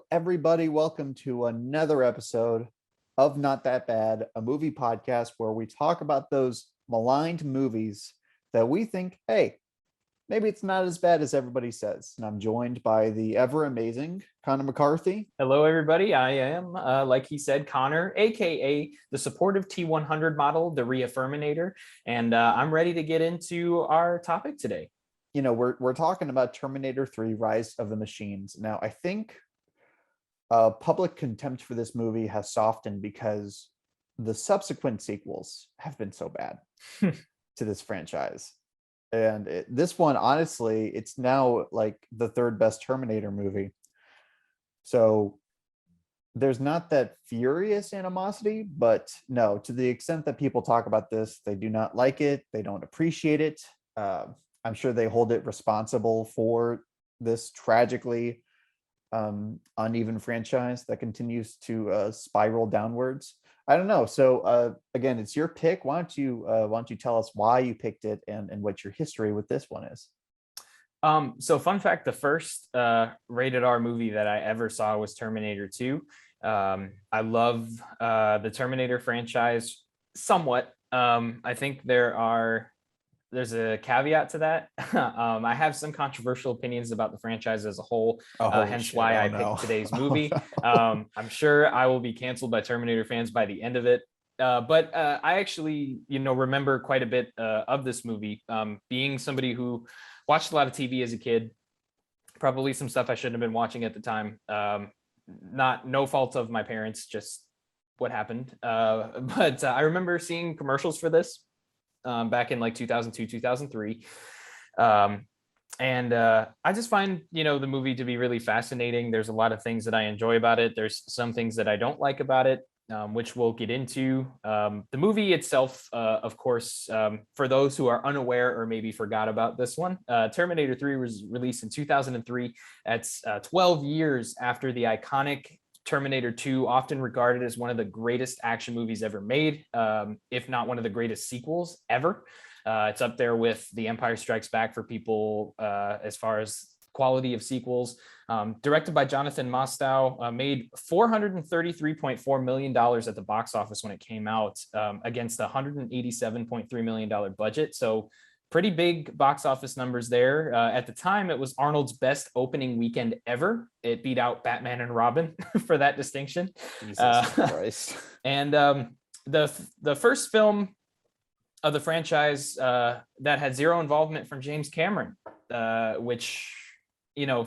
everybody. Welcome to another episode of Not That Bad, a movie podcast where we talk about those maligned movies that we think, hey, maybe it's not as bad as everybody says. And I'm joined by the ever amazing Connor McCarthy. Hello, everybody. I am, like he said, Connor, aka the supportive T100 model, the Reaffirminator, and I'm ready to get into our topic today. You know, we're talking about Terminator 3: Rise of the Machines. Now, I think public contempt for this movie has softened because the subsequent sequels have been so bad to this franchise. And this one, honestly, it's now like the third best Terminator movie. So there's not that furious animosity, but no, to the extent that people talk about this, they do not like it. They don't appreciate it. I'm sure they hold it responsible for this tragically uneven franchise that continues to spiral downwards. I don't know. So again, it's your pick. Why don't you tell us why you picked it and what your history with this one is? So fun fact, the first rated R movie that I ever saw was Terminator 2. I love the Terminator franchise somewhat. I think there's a caveat to that. I have some controversial opinions about the franchise as a whole, hence why I picked today's movie. I'm sure I will be canceled by Terminator fans by the end of it. But I actually, remember quite a bit of this movie, being somebody who watched a lot of TV as a kid, probably some stuff I shouldn't have been watching at the time. No fault of my parents, just what happened. But I remember seeing commercials for this back in like 2002, 2003. And I just find, the movie to be really fascinating. There's a lot of things that I enjoy about it. There's some things that I don't like about it, which we'll get into. The movie itself, of course, for those who are unaware or maybe forgot about this one, Terminator 3 was released in 2003. That's 12 years after the iconic Terminator 2, often regarded as one of the greatest action movies ever made, if not one of the greatest sequels ever. It's up there with The Empire Strikes Back for people as far as quality of sequels. Directed by Jonathan Mostow, made $433.4 million at the box office when it came out, against a $187.3 million budget. So pretty big box office numbers there. At the time, it was Arnold's best opening weekend ever. It beat out Batman and Robin for that distinction. Jesus Christ. And the first film of the franchise that had zero involvement from James Cameron, which,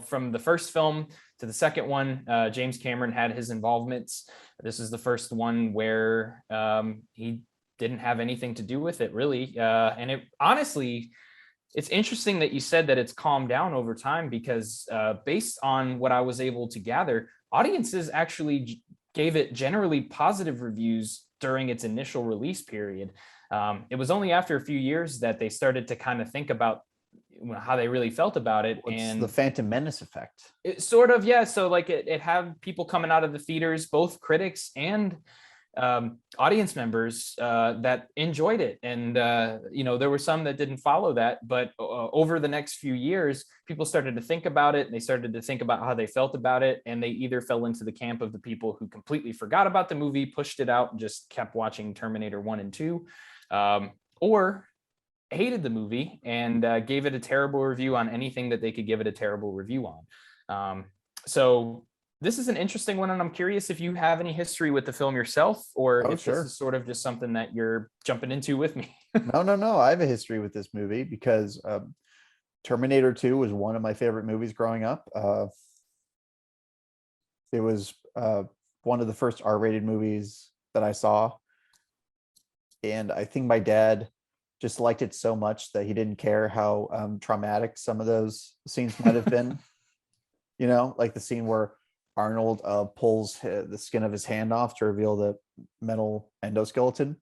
from the first film to the second one, James Cameron had his involvements. This is the first one where he didn't have anything to do with it, really. And it honestly, it's interesting that you said that it's calmed down over time, because based on what I was able to gather, audiences actually gave it generally positive reviews during its initial release period. It was only after a few years that they started to kind of think about how they really felt about it. And the Phantom Menace effect. It sort of, yeah. So like it had people coming out of the theaters, both critics and audience members that enjoyed it. And there were some that didn't follow that, but over the next few years, people started to think about it, and they started to think about how they felt about it, and they either fell into the camp of the people who completely forgot about the movie, pushed it out, and just kept watching Terminator 1 and 2, or hated the movie and gave it a terrible review on anything that they could give it a terrible review on. So this is an interesting one, and I'm curious if you have any history with the film yourself, or if sure. This is sort of just something that you're jumping into with me. No. I have a history with this movie because Terminator 2 was one of my favorite movies growing up. It was one of the first R-rated movies that I saw. And I think my dad just liked it so much that he didn't care how traumatic some of those scenes might have been. Like the scene where Arnold pulls the skin of his hand off to reveal the metal endoskeleton.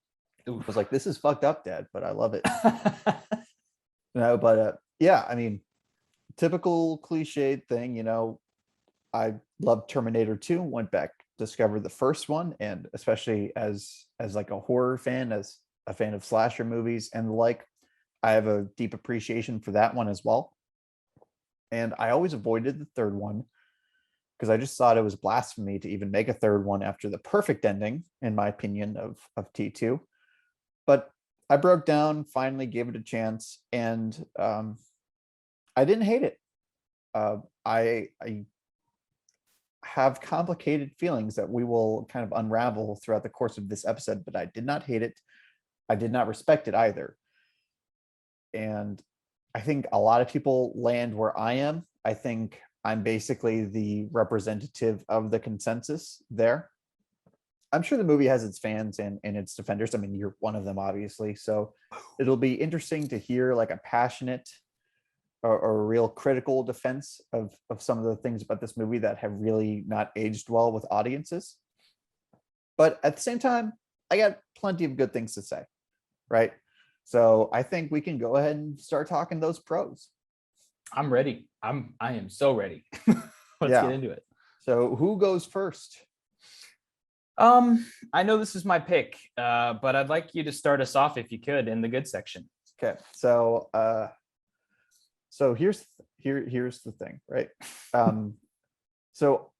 Ooh. I was like, this is fucked up, Dad, but I love it. Yeah, I mean, typical cliched thing, I loved Terminator 2, went back, discovered the first one, and especially as like a horror fan, as a fan of slasher movies and the like, I have a deep appreciation for that one as well. And I always avoided the third one because I just thought it was blasphemy to even make a third one after the perfect ending, in my opinion, of T2. But I broke down, finally gave it a chance, and I didn't hate it. I have complicated feelings that we will kind of unravel throughout the course of this episode, but I did not hate it. I did not respect it either. And I think a lot of people land where I am. I think I'm basically the representative of the consensus there. I'm sure the movie has its fans and its defenders. I mean, you're one of them, obviously. So it'll be interesting to hear like a passionate or a real critical defense of some of the things about this movie that have really not aged well with audiences. But at the same time, I got plenty of good things to say, right? So I think we can go ahead and start talking those pros. I'm ready. I am so ready. Let's get into it. So who goes first? I know this is my pick, but I'd like you to start us off if you could in the good section. Okay. So here's the thing, right? So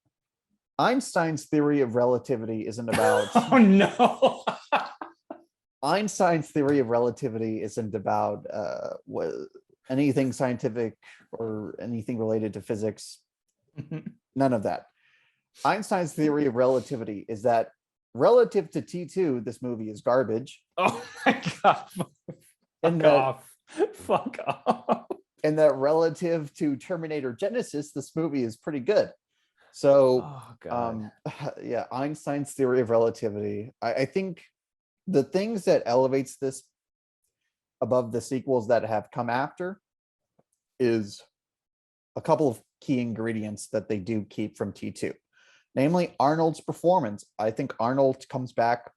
Einstein's theory of relativity isn't about oh no. Einstein's theory of relativity isn't about anything scientific or anything related to physics. None of that. Einstein's theory of relativity is that relative to T2, this movie is garbage. Oh my God. Fuck off. And that relative to Terminator Genesis, this movie is pretty good. So, yeah, Einstein's theory of relativity. I think the things that elevates this above the sequels that have come after is a couple of key ingredients that they do keep from T2, namely Arnold's performance. I think Arnold comes back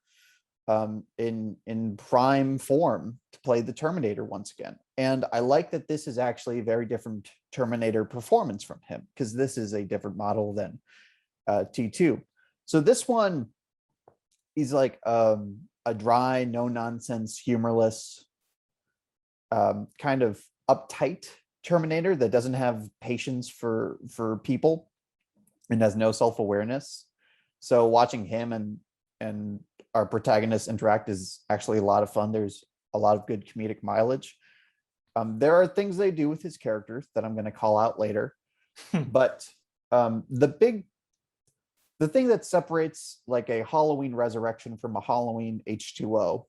in prime form to play the Terminator once again. And I like that this is actually a very different Terminator performance from him, because this is a different model than T2. So this one, he's like a dry, no nonsense, humorless, kind of uptight Terminator that doesn't have patience for people and has no self-awareness. So watching him and our protagonist interact is actually a lot of fun. There's a lot of good comedic mileage. There are things they do with his characters that I'm going to call out later, but the thing that separates like a Halloween Resurrection from a Halloween H2O,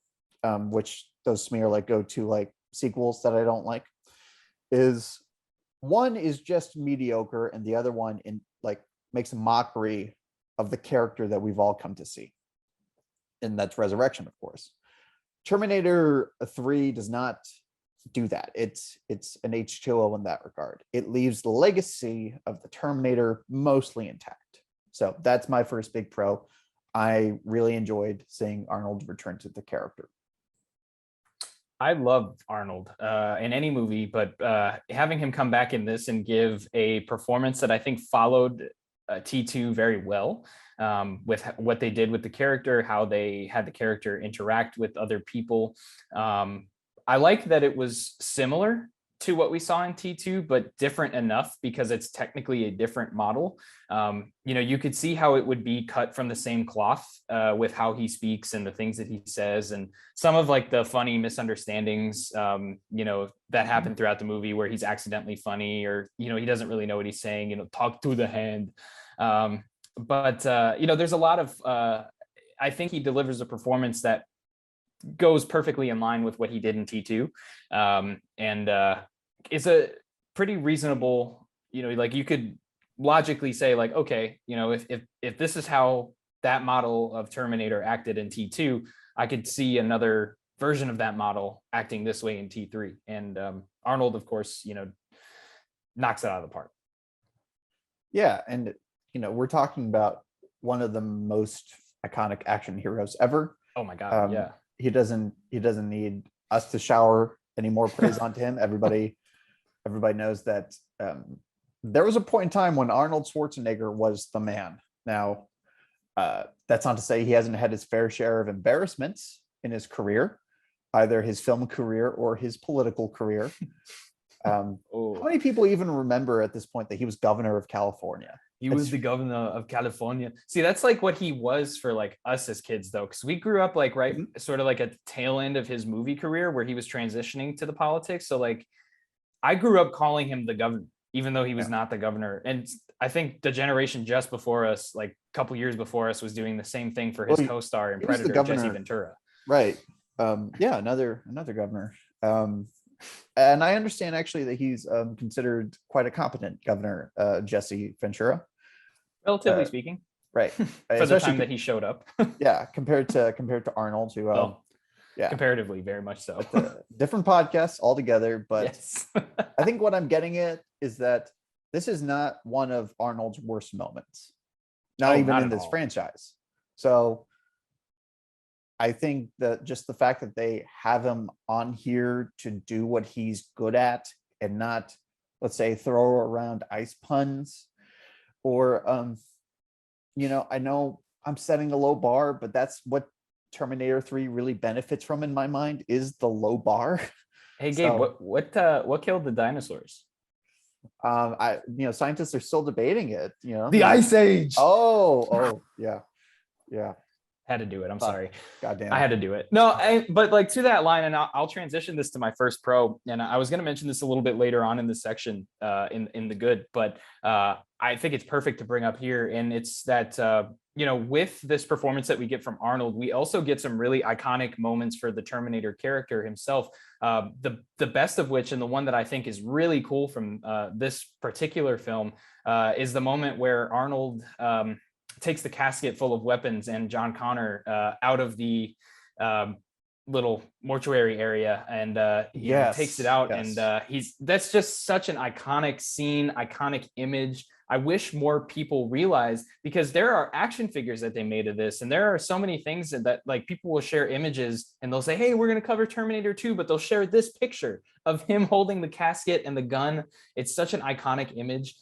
which those smear like go to like sequels that I don't like, is one is just mediocre and the other one in like makes a mockery of the character that we've all come to see. And that's Resurrection, of course. Terminator 3 does not do that. It's an H2O in that regard. It leaves the legacy of the Terminator mostly intact. So that's my first big pro. I really enjoyed seeing Arnold return to the character. I love Arnold in any movie, but having him come back in this and give a performance that I think followed T2 very well, with what they did with the character, how they had the character interact with other people. I like that it was similar to what we saw in T2, but different enough because it's technically a different model. You could see how it would be cut from the same cloth with how he speaks and the things that he says, and some of like the funny misunderstandings, that happen throughout the movie where he's accidentally funny, or, he doesn't really know what he's saying, talk to the hand. But there's a lot of, I think he delivers a performance that goes perfectly in line with what he did in T2, and it's a pretty reasonable, like you could logically say like, okay, if this is how that model of Terminator acted in T2, I could see another version of that model acting this way in T3. And Arnold, of course, knocks it out of the park. Yeah, and we're talking about one of the most iconic action heroes ever. Oh my God, yeah. He doesn't need us to shower any more praise onto him. Everybody knows that there was a point in time when Arnold Schwarzenegger was the man. Now, that's not to say he hasn't had his fair share of embarrassments in his career, either his film career or his political career. How many people even remember at this point that he was governor of California? He was the governor of California. See, that's like what he was for like us as kids, though, because we grew up like right, sort of like at the tail end of his movie career where he was transitioning to the politics. So like, I grew up calling him the governor, even though he was not the governor. And I think the generation just before us, like a couple years before us, was doing the same thing for his co-star in Predator, Jesse Ventura. Right. Yeah, another governor. And I understand actually that he's considered quite a competent governor, Jesse Ventura. Relatively speaking. Right. For the time that he showed up. Yeah, compared to Arnold, who yeah, comparatively very much so. Different podcasts altogether, but yes. I think what I'm getting at is that this is not one of Arnold's worst moments, not in this franchise. So I think that just the fact that they have him on here to do what he's good at and not, let's say, throw around ice puns or I know I'm setting a low bar, but that's what Terminator 3 really benefits from in my mind, is the low bar. Hey Gabe, what killed the dinosaurs? Scientists are still debating it, The Ice Age. Oh yeah, had to do it. I'm sorry. Goddamn. I had to do it. No, but like to that line, and I'll transition this to my first pro. And I was going to mention this a little bit later on in this section, in the good, but I think it's perfect to bring up here. And it's that with this performance that we get from Arnold, we also get some really iconic moments for the Terminator character himself. The best of which, and the one that I think is really cool from this particular film, is the moment where Arnold takes the casket full of weapons and John Connor out of the little mortuary area and takes it out. Yes. And that's just such an iconic scene, iconic image. I wish more people realize, because there are action figures that they made of this, and there are so many things that like people will share images and they'll say, hey, we're going to cover Terminator 2, but they'll share this picture of him holding the casket and the gun. It's such an iconic image.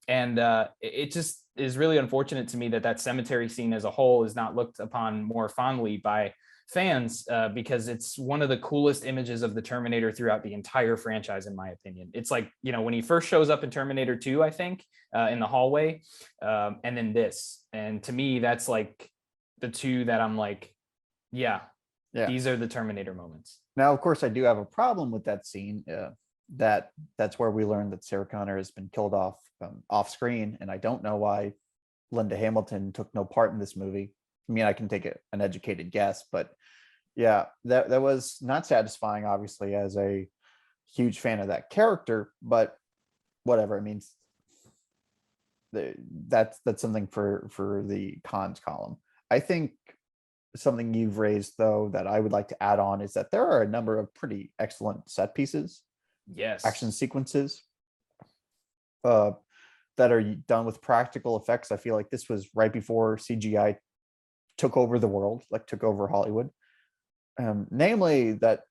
It just is really unfortunate to me that cemetery scene as a whole is not looked upon more fondly by fans, because it's one of the coolest images of the Terminator throughout the entire franchise, in my opinion. It's like, when he first shows up in Terminator 2, I think, in the hallway, and then this. And to me, that's like the two that I'm like, yeah, these are the Terminator moments. Now, of course, I do have a problem with that scene. That's where we learned that Sarah Connor has been killed off screen, and I don't know why Linda Hamilton took no part in this movie. I mean, I can take an educated guess, but yeah, that was not satisfying, obviously, as a huge fan of that character, but whatever. I mean, that's something for the cons column. I think something you've raised, though, that I would like to add on is that there are a number of pretty excellent set pieces. Yes. Action sequences that are done with practical effects. I feel like this was right before CGI took over the world, like took over Hollywood. Namely that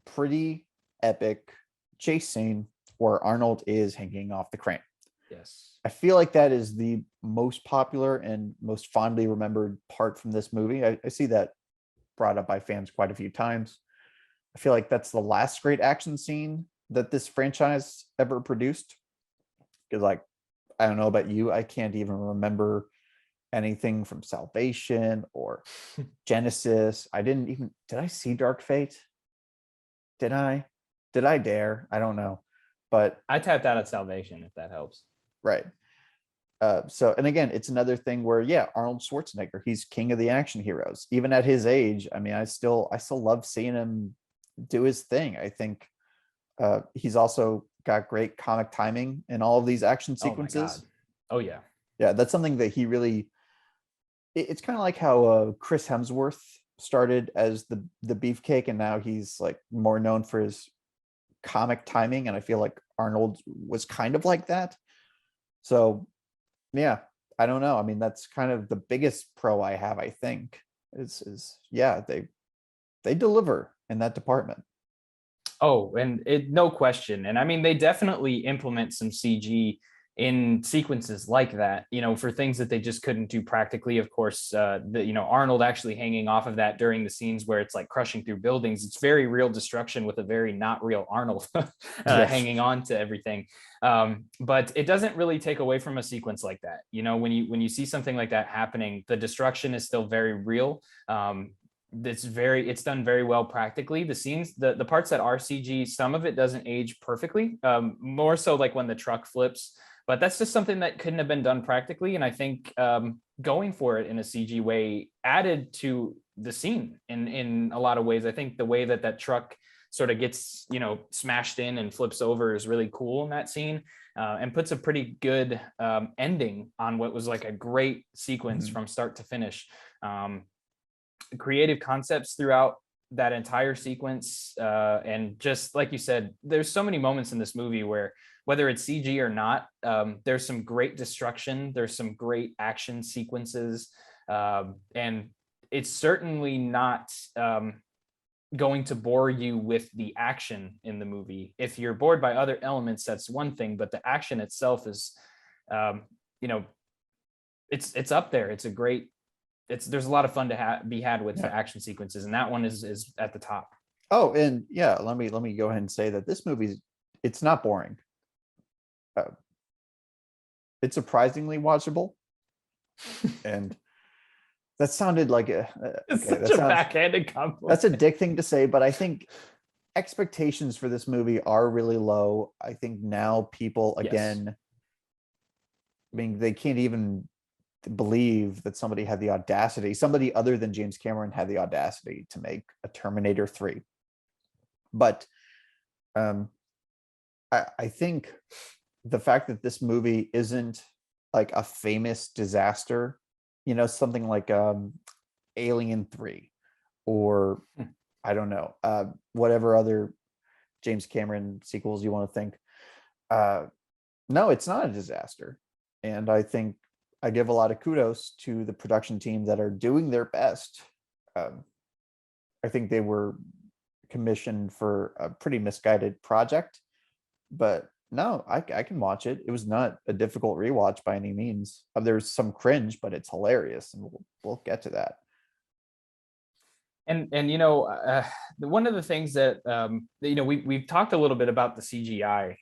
pretty epic chase scene where Arnold is hanging off the crane. Yes. I feel like that is the most popular and most fondly remembered part from this movie. I see that brought up by fans quite a few times. I feel like that's the last great action scene that this franchise ever produced. Because, like, I don't know about you, I can't even remember anything from Salvation or Genesis. Did I see Dark Fate? Did I dare? I don't know. But I tapped out at Salvation, if that helps. Right. So, and again, it's another thing where, Arnold Schwarzenegger, he's king of the action heroes. Even at his age, I mean, I still love seeing him do his thing. I think he's also got great comic timing in all of these action sequences. Oh yeah. Yeah, that's something that he really, it's kind of like how Chris Hemsworth started as the beefcake, and now he's like more known for his comic timing, and I feel like Arnold was kind of like that. So yeah, I don't know. I mean, that's kind of the biggest pro I have, I think, is they deliver in that department. Oh, and no question. And I mean, they definitely implement some CG in sequences like that, for things that they just couldn't do practically. Of course, Arnold actually hanging off of that during the scenes where it's like crushing through buildings. It's very real destruction with a very not real Arnold Yes. hanging on to everything. But it doesn't really take away from a sequence like that. When you see something like that happening, the destruction is still very real. It's done very well practically. The scenes, the parts that are CG, some of it doesn't age perfectly. More so like when the truck flips, but that's just something that couldn't have been done practically. And I think going for it in a CG way added to the scene in a lot of ways. I think the way that truck sort of gets smashed in and flips over is really cool in that scene, and puts a pretty good ending on what was like a great sequence from start to finish. Creative concepts throughout that entire sequence, and just like you said, there's so many moments in this movie where, whether it's CG or not, there's some great destruction, there's some great action sequences, and it's certainly not going to bore you with the action in the movie. If you're bored by other elements, that's one thing, but the action itself is, it's up there. There's a lot of fun to be had with the action sequences, and that one is at the top. Oh, and yeah, let me go ahead and say that this movie, it's not boring. It's surprisingly watchable, and that sounded like Such a backhanded compliment. That's a dick thing to say, but I think expectations for this movie are really low. I think now people, again, I mean, they can't even believe that somebody other than James Cameron had the audacity to make a Terminator 3. But I think the fact that this movie isn't like a famous disaster, something like Alien 3, or I don't know, whatever other James Cameron sequels you want to think. No, it's not a disaster. And I think I give a lot of kudos to the production team that are doing their best. I think they were commissioned for a pretty misguided project, but no, I can watch it. It was not a difficult rewatch by any means. There's some cringe, but it's hilarious, and we'll get to that. And one of the things that we've talked a little bit about the CGI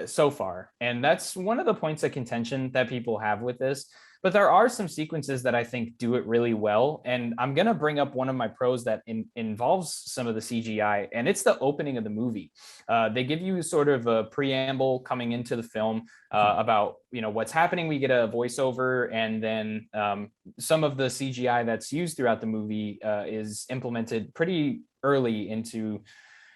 so far, and that's one of the points of contention that people have with this. But there are some sequences that I think do it really well, and I'm gonna bring up one of my pros that involves some of the CGI, and it's the opening of the movie. They give you sort of a preamble coming into the film about what's happening. We get a voiceover, and then some of the CGI that's used throughout the movie is implemented pretty early into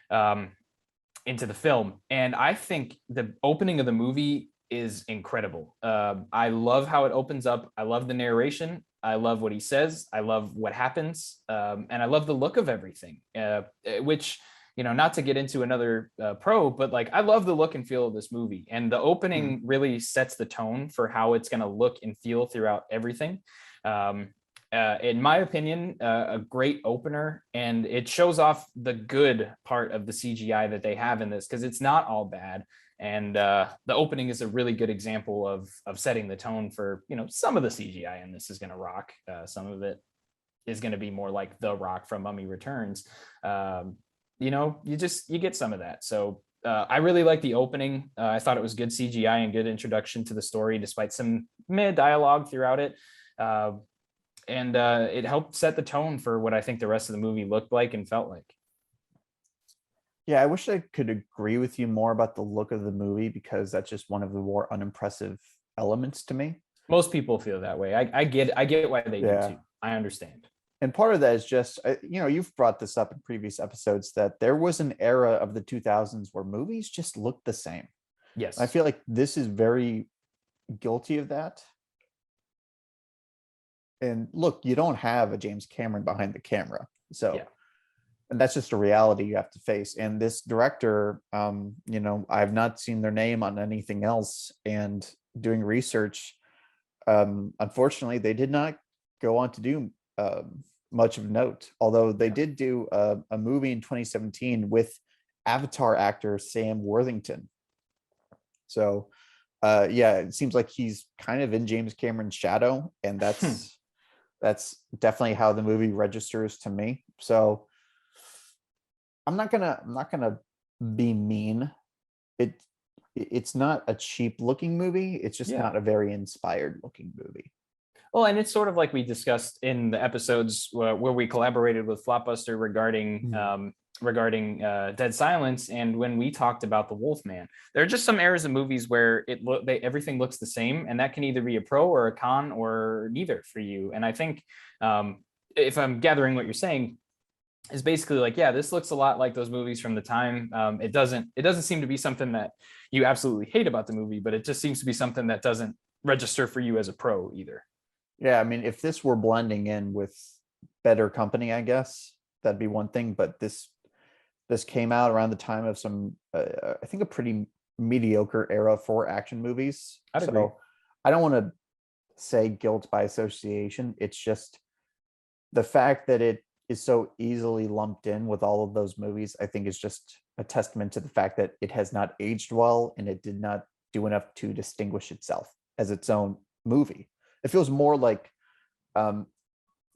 the film. And I think the opening of the movie is incredible. I love how it opens up. I love the narration. I love what he says. I love what happens. And I love the look of everything, which, not to get into another pro, but like, I love the look and feel of this movie. And the opening really sets the tone for how it's going to look and feel throughout everything. In my opinion, a great opener, and it shows off the good part of the CGI that they have in this, because it's not all bad. And the opening is a really good example of setting the tone for, some of the CGI in this is going to rock. Some of it is going to be more like The Rock from Mummy Returns. You get some of that. So I really like the opening. I thought it was good CGI and good introduction to the story, despite some mid dialogue throughout it. And it helped set the tone for what I think the rest of the movie looked like and felt like. Yeah, I wish I could agree with you more about the look of the movie, because that's just one of the more unimpressive elements to me. Most people feel that way. I get why they do too. I understand. And part of that is just, you've brought this up in previous episodes, that there was an era of the 2000s where movies just looked the same. Yes. I feel like this is very guilty of that. And look, you don't have a James Cameron behind the camera. So, and that's just a reality you have to face. And this director, I've not seen their name on anything else, and doing research, unfortunately, they did not go on to do much of note, although they did do a movie in 2017 with Avatar actor Sam Worthington. So Yeah, it seems like he's kind of in James Cameron's shadow, and that's definitely how the movie registers to me. So I'm not gonna be mean. It it's not a cheap looking movie. It's just Yeah. not a very inspired looking movie. Well, and it's sort of like we discussed in the episodes where we collaborated with Flopbuster Mhm. regarding Dead Silence, and when we talked about The Wolfman. There are just some eras of movies where everything looks the same, and that can either be a pro or a con or neither for you. And I think if I'm gathering what you're saying, is basically like, yeah, this looks a lot like those movies from the time. It doesn't seem to be something that you absolutely hate about the movie, but it just seems to be something that doesn't register for you as a pro either. Yeah, I mean, if this were blending in with better company, I guess that'd be one thing. But this came out around the time of some, I think, a pretty mediocre era for action movies. I'd agree. So I don't want to say guilt by association. It's just the fact that it is so easily lumped in with all of those movies, I think, is just a testament to the fact that it has not aged well and it did not do enough to distinguish itself as its own movie. It feels more like um,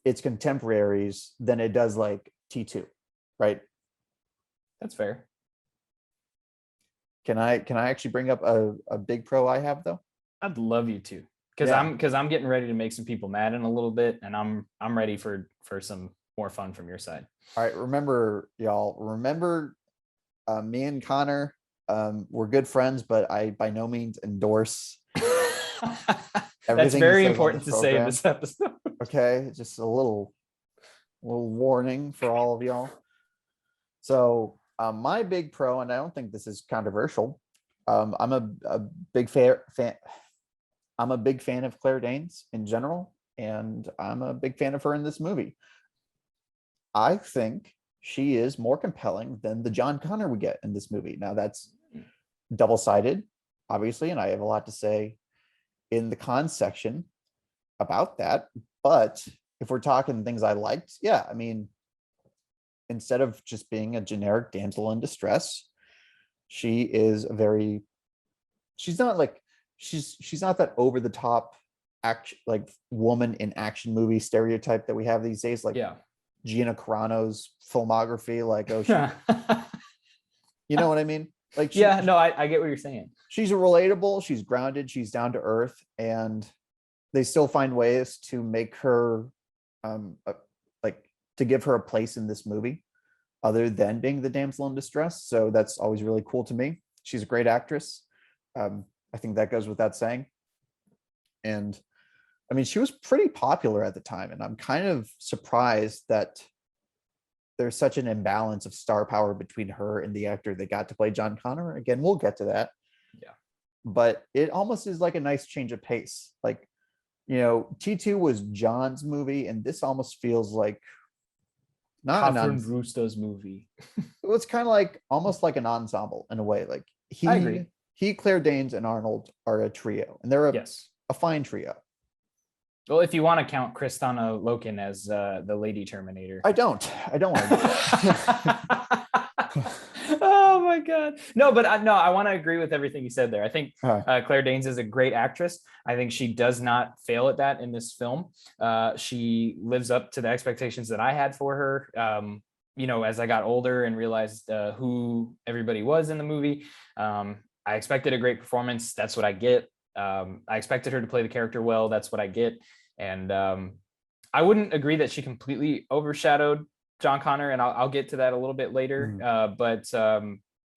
its contemporaries than it does like T2, right? That's fair. Can I actually bring up a big pro I have though? I'd love you to, because Yeah. I'm getting ready to make some people mad in a little bit, and I'm ready for some more fun from your side. All right. Remember, y'all. Remember, me and Connor. We're good friends, but I by no means endorse That's everything he very says on important this to say in program. this episode. Okay, just a little warning for all of y'all. So my big pro, and I don't think this is controversial. I'm a big fan. I'm a big fan of Claire Danes in general, and I'm a big fan of her in this movie. I think she is more compelling than the John Connor we get in this movie. Now that's double-sided, obviously, and I have a lot to say in the cons section about that. But if we're talking things I liked, yeah, I mean, instead of just being a generic damsel in distress, she is a very she's not like she's not that over the top action like woman in action movie stereotype that we have these days, like Yeah. Gina Carano's filmography, like, oh, she, you know what I mean? Like Yeah, no, I get what you're saying. she's relatable, she's grounded, she's down to earth, and they still find ways to make her like to give her a place in this movie other than being the damsel in distress. So that's always really cool to me. She's a great actress. I think that goes without saying. And I mean, she was pretty popular at the time, and I'm kind of surprised that there's such an imbalance of star power between her and the actor that got to play John Connor. Again, we'll get to that. Yeah. But it almost is like a nice change of pace. Like, T2 was John's movie, and this almost feels like not an Catherine Brewster's movie. it's kind of like almost like an ensemble in a way. Like I agree. Claire Danes, and Arnold are a trio, and they're Yes. a fine trio. Well, if you want to count Kristana Loken as the Lady Terminator. I don't want to do that. Oh my god, no, but no, I want to agree with everything you said there. I think Huh. Claire Danes is a great actress. I think she does not fail at that in this film. She lives up to the expectations that I had for her. As I got older and realized who everybody was in the movie, I expected a great performance. That's what I get. I expected her to play the character well. That's what I get. And I wouldn't agree that she completely overshadowed John Connor, and I'll get to that a little bit later. But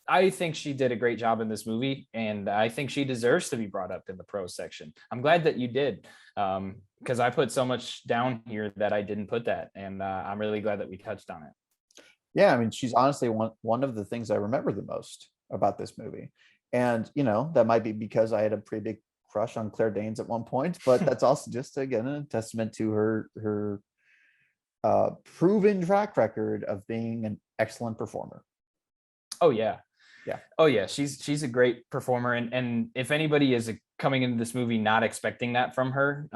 I think she did a great job in this movie, and I think she deserves to be brought up in the pro section. I'm glad that you did, because I put so much down here that I didn't put that, and I'm really glad that we touched on it. Yeah, I mean, she's honestly one of the things I remember the most about this movie. And, that might be because I had a pretty big crush on Claire Danes at one point, but that's also just, again, a testament to her proven track record of being an excellent performer. Oh yeah. Yeah. Oh yeah. She's a great performer. And if anybody is coming into this movie not expecting that from her,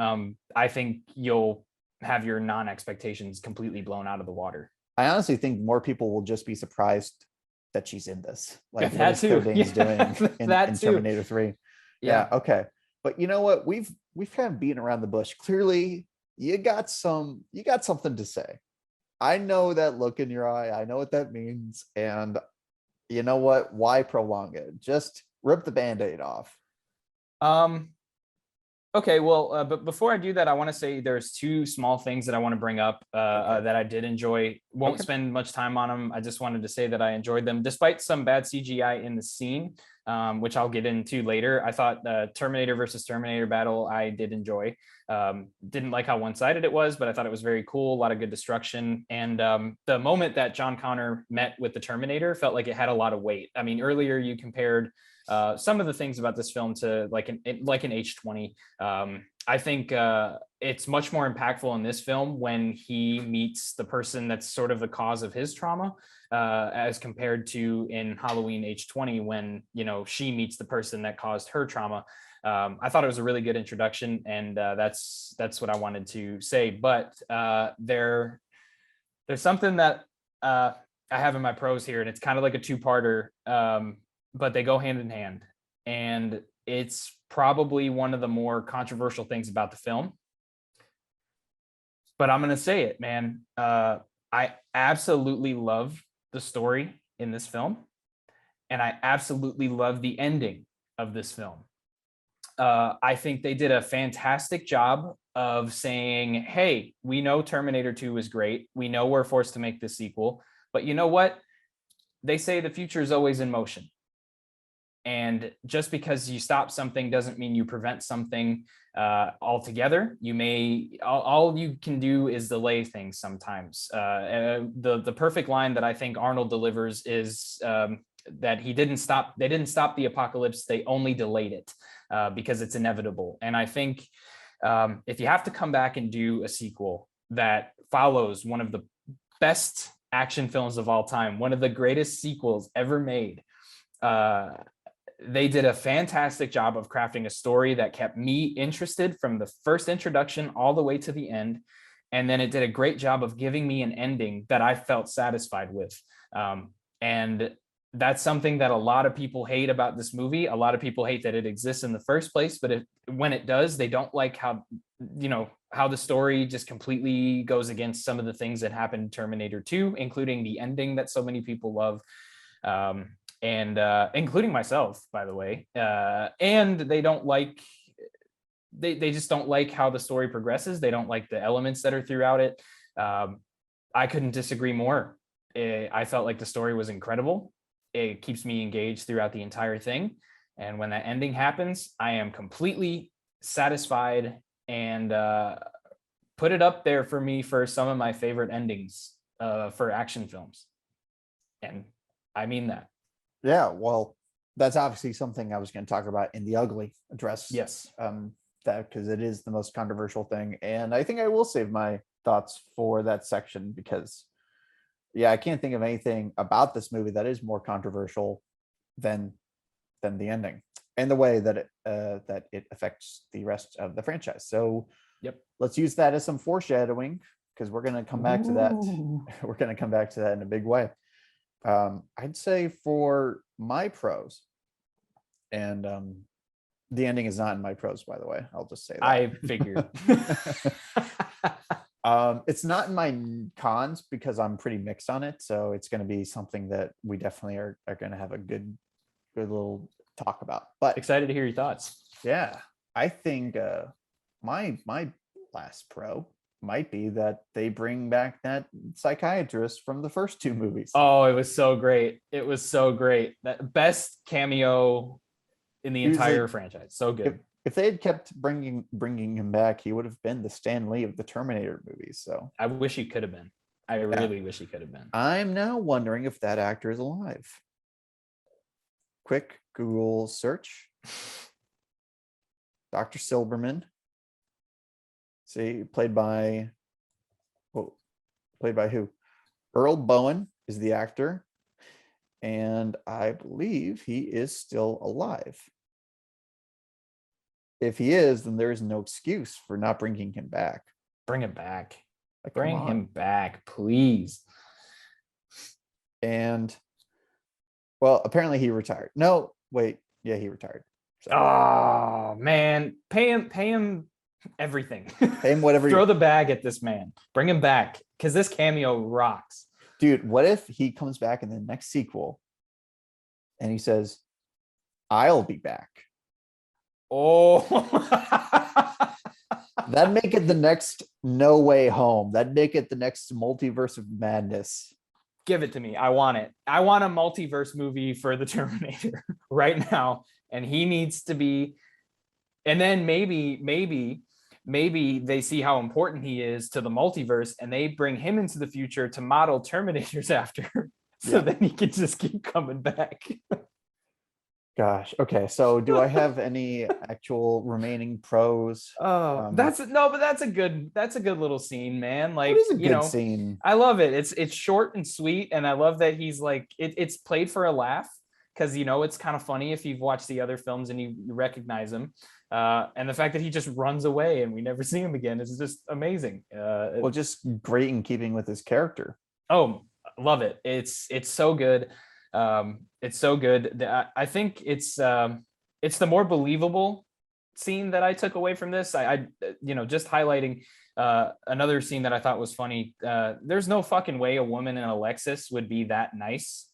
I think you'll have your non-expectations completely blown out of the water. I honestly think more people will just be surprised that she's in this. Like, that what is Claire too. Danes doing in That too. Terminator 3? Yeah, Yeah. okay. But you know what? We've kind of beaten around the bush. Clearly, you got something to say. I know that look in your eye. I know what that means. And you know what? Why prolong it? Just rip the band-aid off. Um, Okay, well, but before I do that, I want to say there's two small things that I want to bring up Okay. that I did enjoy. Won't Okay. spend much time on them. I just wanted to say that I enjoyed them, despite some bad CGI in the scene, which I'll get into later. I thought the Terminator versus Terminator battle I did enjoy. Didn't like how one-sided it was, but I thought it was very cool. A lot of good destruction, and the moment that John Connor met with the Terminator felt like it had a lot of weight. I mean, earlier you compared some of the things about this film to like an H20. I think it's much more impactful in this film when he meets the person that's sort of the cause of his trauma, as compared to in Halloween H20 when she meets the person that caused her trauma. I thought it was a really good introduction, and that's what I wanted to say. But there's something that I have in my pros here, and it's kind of like a two-parter, but they go hand in hand, and it's probably one of the more controversial things about the film. But I'm gonna say it, man. I absolutely love the story in this film, and I absolutely love the ending of this film. I think they did a fantastic job of saying, hey, we know Terminator 2 is great. We know we're forced to make this sequel, but you know what? They say the future is always in motion. And just because you stop something doesn't mean you prevent something altogether. You may all you can do is delay things sometimes. The perfect line that I think Arnold delivers is that they didn't stop the apocalypse, they only delayed it because it's inevitable. And I think if you have to come back and do a sequel that follows one of the best action films of all time, one of the greatest sequels ever made, they did a fantastic job of crafting a story that kept me interested from the first introduction all the way to the end. And then it did a great job of giving me an ending that I felt satisfied with. And that's something that a lot of people hate about this movie. A lot of people hate that it exists in the first place, but when it does, they don't like how the story just completely goes against some of the things that happened in Terminator 2, including the ending that so many people love. And including myself, by the way. And they don't like, they just don't like how the story progresses. They don't like the elements that are throughout it. I couldn't disagree more. I felt like the story was incredible. It keeps me engaged throughout the entire thing. And when that ending happens, I am completely satisfied, and put it up there for me for some of my favorite endings for action films. And I mean that. Yeah, well, that's obviously something I was going to talk about in the ugly address. Yes. That because it is the most controversial thing, and I think I will save my thoughts for that section because, yeah, I can't think of anything about this movie that is more controversial than the ending and the way that it affects the rest of the franchise. So, yep, let's use that as some foreshadowing because we're going to come back to that. We're going to come back to that in a big way. I'd say for my pros, and the ending is not in my pros, by the way. I'll just say that. I figured. It's not in my cons because I'm pretty mixed on it. So it's going to be something that we definitely are going to have a good little talk about. But excited to hear your thoughts. Yeah, I think my last pro might be that they bring back that psychiatrist from the first two movies. Oh, it was so great. It was so great. That best cameo in the entire franchise. So good. If they had kept bringing him back, he would have been the Stan Lee of the Terminator movies. So I wish he could have been. I really wish he could have been. I'm now wondering if that actor is alive. Quick Google search. Dr. Silberman. See, played by who? Earl Bowen is the actor. And I believe he is still alive. If he is, then there is no excuse for not bringing him back. Bring him back. Like, bring him back, please. And, well, apparently he retired. No, wait. Yeah, he retired. So Oh man, pay him everything. pay him whatever Throw the bag at this man. Bring him back because this cameo rocks. dude, what if he comes back in the next sequel and he says, I'll be back? Oh, That'd make it the next No Way Home. That'd make it the next Multiverse of Madness. give it to me. I want it. I want a multiverse movie for the Terminator right now. And he needs to be, and then maybe they see how important he is to the multiverse and they bring him into the future to model Terminators after. So then he can just keep coming back. Gosh. Okay. So do I have any actual remaining pros? Oh, that's a good little scene, man. Like, It is a good scene. I love it. It's short and sweet, and I love that he's like it's played for a laugh because it's kind of funny if you've watched the other films and you recognize him. And the fact that he just runs away and we never see him again is just amazing. Well, just great in keeping with his character. Oh, love it. It's so good. It's so good. I think it's the more believable scene that I took away from this. I just highlighting another scene that I thought was funny. There's no fucking way a woman in a Lexus would be that nice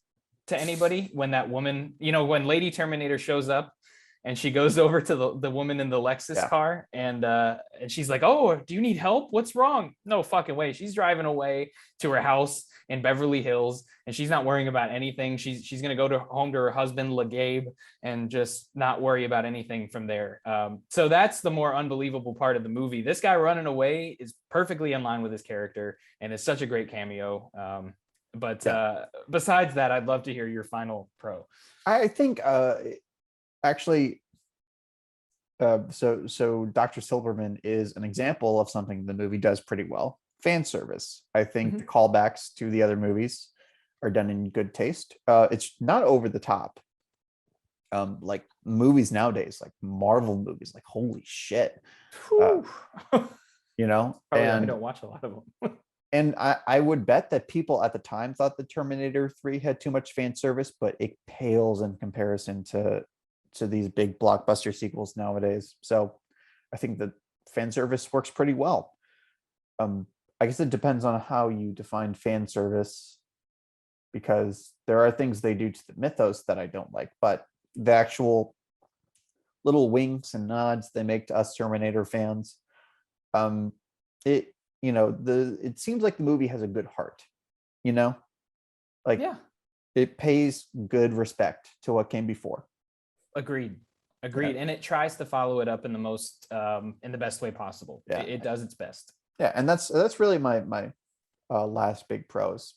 to anybody when that woman, when Lady Terminator shows up and she goes over to the woman in the Lexus car and she's like, oh, do you need help? What's wrong? No fucking way. She's driving away to her house in Beverly Hills and she's not worrying about anything. She's going to go home to her husband, LeGabe, and just not worry about anything from there. So that's the more unbelievable part of the movie. This guy running away is perfectly in line with his character and it's such a great cameo. But besides that, I'd love to hear your final pro. I think actually, so Dr. Silverman is an example of something the movie does pretty well. Fan service. I think the callbacks to the other movies are done in good taste. It's not over the top. Like movies nowadays, like Marvel movies, like holy shit. And I don't watch a lot of them. And I would bet that people at the time thought the Terminator 3 had too much fan service, but it pales in comparison to these big blockbuster sequels nowadays. So I think that fan service works pretty well. I guess it depends on how you define fan service, because there are things they do to the mythos that I don't like, but the actual little winks and nods they make to us Terminator fans, it seems like the movie has a good heart, it pays good respect to what came before. Agreed. And it tries to follow it up in the most in the best way possible. It does its best. And that's really my last big pros.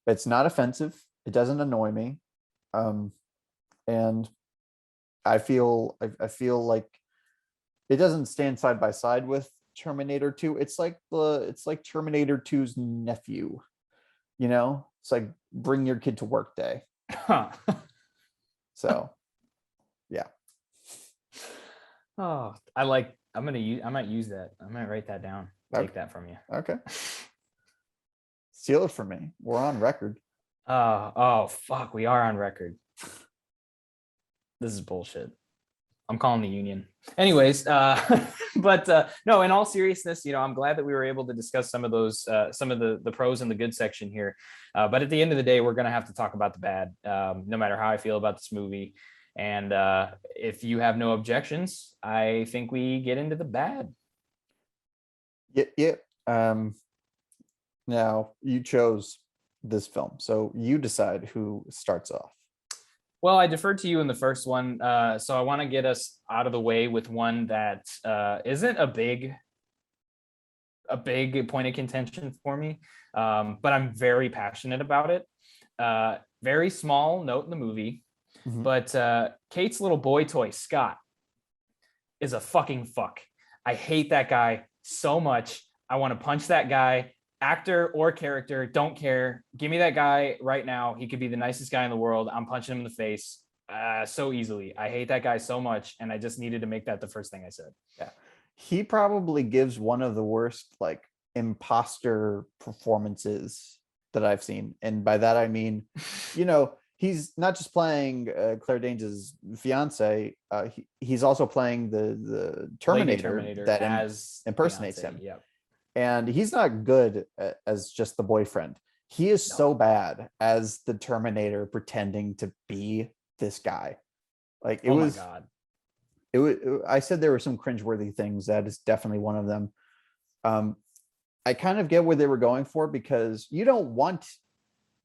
It's not offensive, it doesn't annoy me, and I feel like it doesn't stand side by side with Terminator 2. It's like Terminator 2's nephew. It's like bring your kid to work day. So yeah. Oh, I might use that. I might write that down. Take that from you. Okay. Steal it from me. We're on record. Oh fuck, we are on record. This is bullshit. I'm calling the union. Anyways, but no, in all seriousness, I'm glad that we were able to discuss some of those, some of the pros and the good section here. But at the end of the day, we're going to have to talk about the bad, no matter how I feel about this movie. And if you have no objections, I think we get into the bad. Yeah. Now you chose this film, so you decide who starts off. Well, I deferred to you in the first one, so I want to get us out of the way with one that isn't a big point of contention for me, but I'm very passionate about it. Very small note in the movie, but Kate's little boy toy, Scott, is a fucking fuck. I hate that guy so much. I want to punch that guy. Actor or character, don't care. Give me that guy right now. He could be the nicest guy in the world. I'm punching him in the face so easily. I hate that guy so much, and I just needed to make that the first thing I said. Yeah, he probably gives one of the worst imposter performances that I've seen, and by that I mean, he's not just playing Claire Danes' fiance. He's also playing the Lady Terminator Terminator that as impersonates fiance. him, Yep. and he's not good as just the boyfriend. He is No. so bad as the Terminator pretending to be this guy. Like it Oh my was, God. it was. I said there were some cringeworthy things. That is definitely one of them. I kind of get where they were going for, because you don't want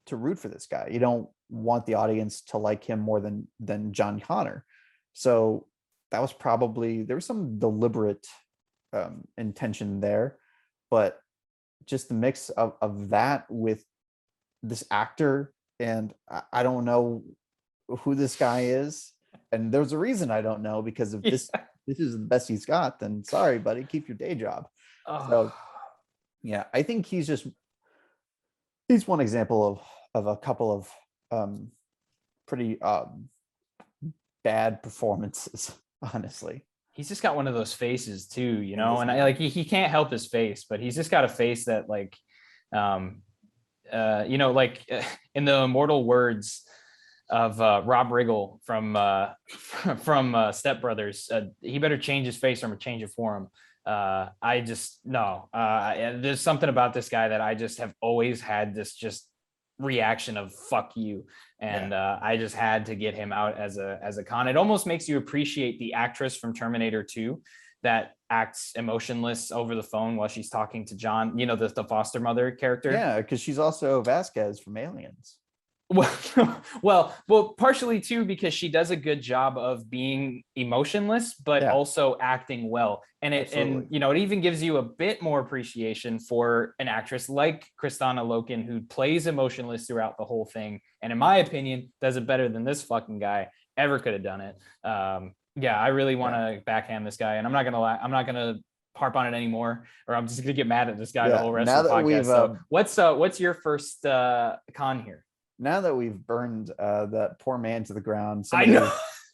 to root for this guy. You don't want the audience to like him more than John Connor. So that was probably, there was some deliberate intention there, but just the mix of that with this actor, and I don't know who this guy is, and there's a reason I don't know, because if Yeah. this is the best he's got, then sorry, buddy, keep your day job. Oh. So yeah, I think he's one example of a couple of pretty bad performances, honestly. He's just got one of those faces too, He and I doesn't. like he can't help his face, but he's just got a face that like like in the immortal words of Rob Riggle from Step Brothers, he better change his face or I'm gonna change it for him. I just no. There's something about this guy that I just have always had this just reaction of fuck you, and I just had to get him out as a con. It almost makes you appreciate the actress from Terminator 2 that acts emotionless over the phone while she's talking to John, the foster mother character. Yeah, because she's also Vasquez from Aliens. Well, partially too, because she does a good job of being emotionless, but Yeah, also acting well. And absolutely. it even gives you a bit more appreciation for an actress like Kristanna Loken, who plays emotionless throughout the whole thing. And in my opinion, does it better than this fucking guy ever could have done it. Yeah, I really want to backhand this guy, and I'm not gonna lie, I'm not gonna harp on it anymore, or I'm just gonna get mad at this guy the Yeah, whole rest now of the that podcast. we've So what's your first con here? now that we've burned that poor man to the ground, I somebody know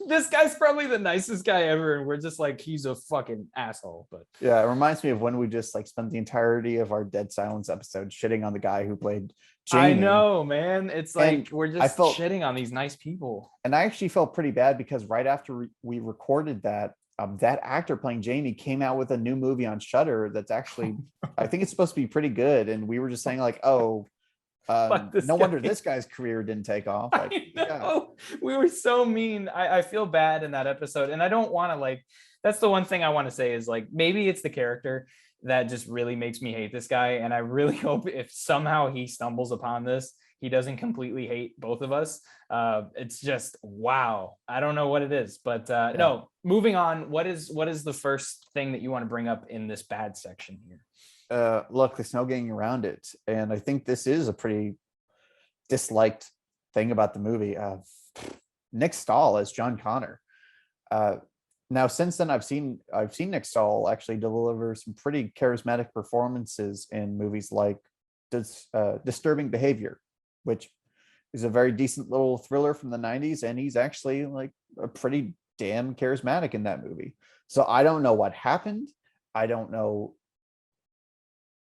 this guy's probably the nicest guy ever, and we're just like, he's a fucking asshole. But yeah, it reminds me of when we just like spent the entirety of our Dead Silence episode shitting on the guy who played I Jamie. know, man. It's And like we're I just felt shitting on these nice people. and I actually felt pretty bad, because right after we recorded that, that actor playing Jamie came out with a new movie on Shudder that's actually, I think it's supposed to be pretty good, and we were just saying like, oh, Fuck this no guy. wonder this guy's career didn't take off. Like, I yeah, know. We were so mean. I feel bad in that episode, and I don't want to like. That's the one thing I want to say is like maybe it's the character that just really makes me hate this guy, and I really hope if somehow he stumbles upon this, he doesn't completely hate both of us. It's just wow. I don't know what it is, but yeah. no. Moving on. What is the first thing that you want to bring up in this bad section here? Look, there's no getting around it, and I think this is a pretty disliked thing about the movie. Nick Stahl as John Connor. Now, since then, I've seen Nick Stahl actually deliver some pretty charismatic performances in movies like Disturbing Behavior, which is a very decent little thriller from the 90s, and he's actually like a pretty damn charismatic in that movie. So I don't know what happened. I don't know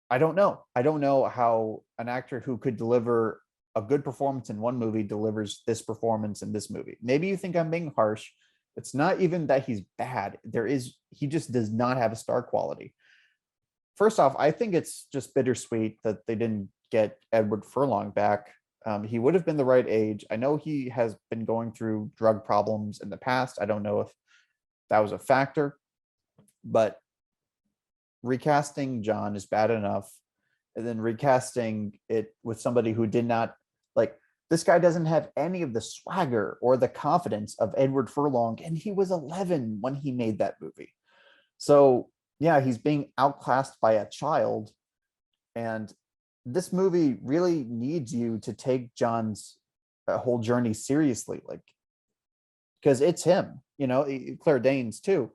how an actor who could deliver a good performance in one movie delivers this performance in this movie. Maybe you think I'm being harsh. It's not even that he's bad. He just does not have a star quality. First off, I think it's just bittersweet that they didn't get Edward Furlong back. He would have been the right age. I know he has been going through drug problems in the past. I don't know if that was a factor, but recasting John is bad enough, and then recasting it with somebody who did not, like, this guy doesn't have any of the swagger or the confidence of Edward Furlong, and he was 11 when he made that movie. So yeah, he's being outclassed by a child, and this movie really needs you to take John's whole journey seriously, like, because it's him, Claire Danes too,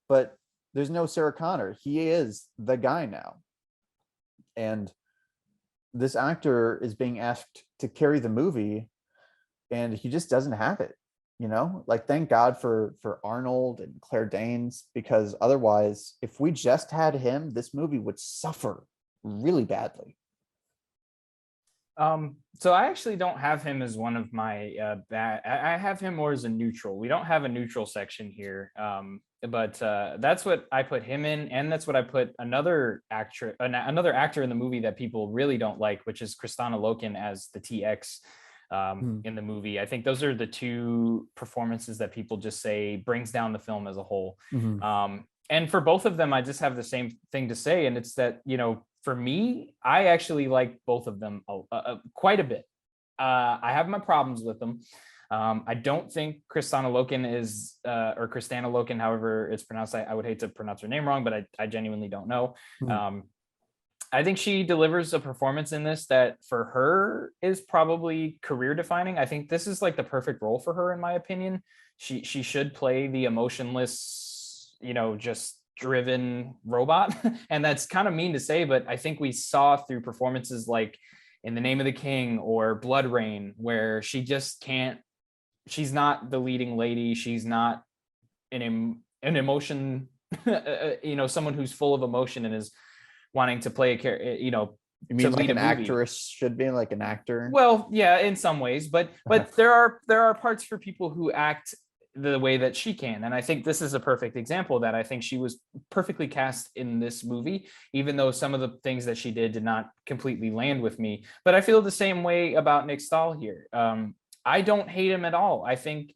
but there's no Sarah Connor. He is the guy now. And this actor is being asked to carry the movie, and he just doesn't have it, like, thank God for Arnold and Claire Danes, because otherwise, if we just had him, this movie would suffer really badly. So I actually don't have him as one of my bad. I have him more as a neutral. We don't have a neutral section here. But that's what I put him in, and that's what I put another actor in the movie that people really don't like, which is Kristana Loken as the TX in the movie. I think those are the two performances that people just say brings down the film as a whole. And for both of them, I just have the same thing to say, and it's that, for me, I actually like both of them quite a bit. I have my problems with them. I don't think Kristana Loken is, or Kristana Loken, however it's pronounced. I would hate to pronounce her name wrong, but I genuinely don't know. I think she delivers a performance in this that for her is probably career defining. I think this is like the perfect role for her, in my opinion. She should play the emotionless, just driven robot. And that's kind of mean to say, but I think we saw through performances like In the Name of the King or Blood Rain, where she just can't, she's not the leading lady. She's not an emotion, someone who's full of emotion and is wanting to play a character, You mean like an actress should be, like an actor? Well, yeah, in some ways, but there are parts for people who act the way that she can, and I think this is a perfect example of that. I think she was perfectly cast in this movie, even though some of the things that she did not completely land with me. But I feel the same way about Nick Stahl here. I don't hate him at all. I think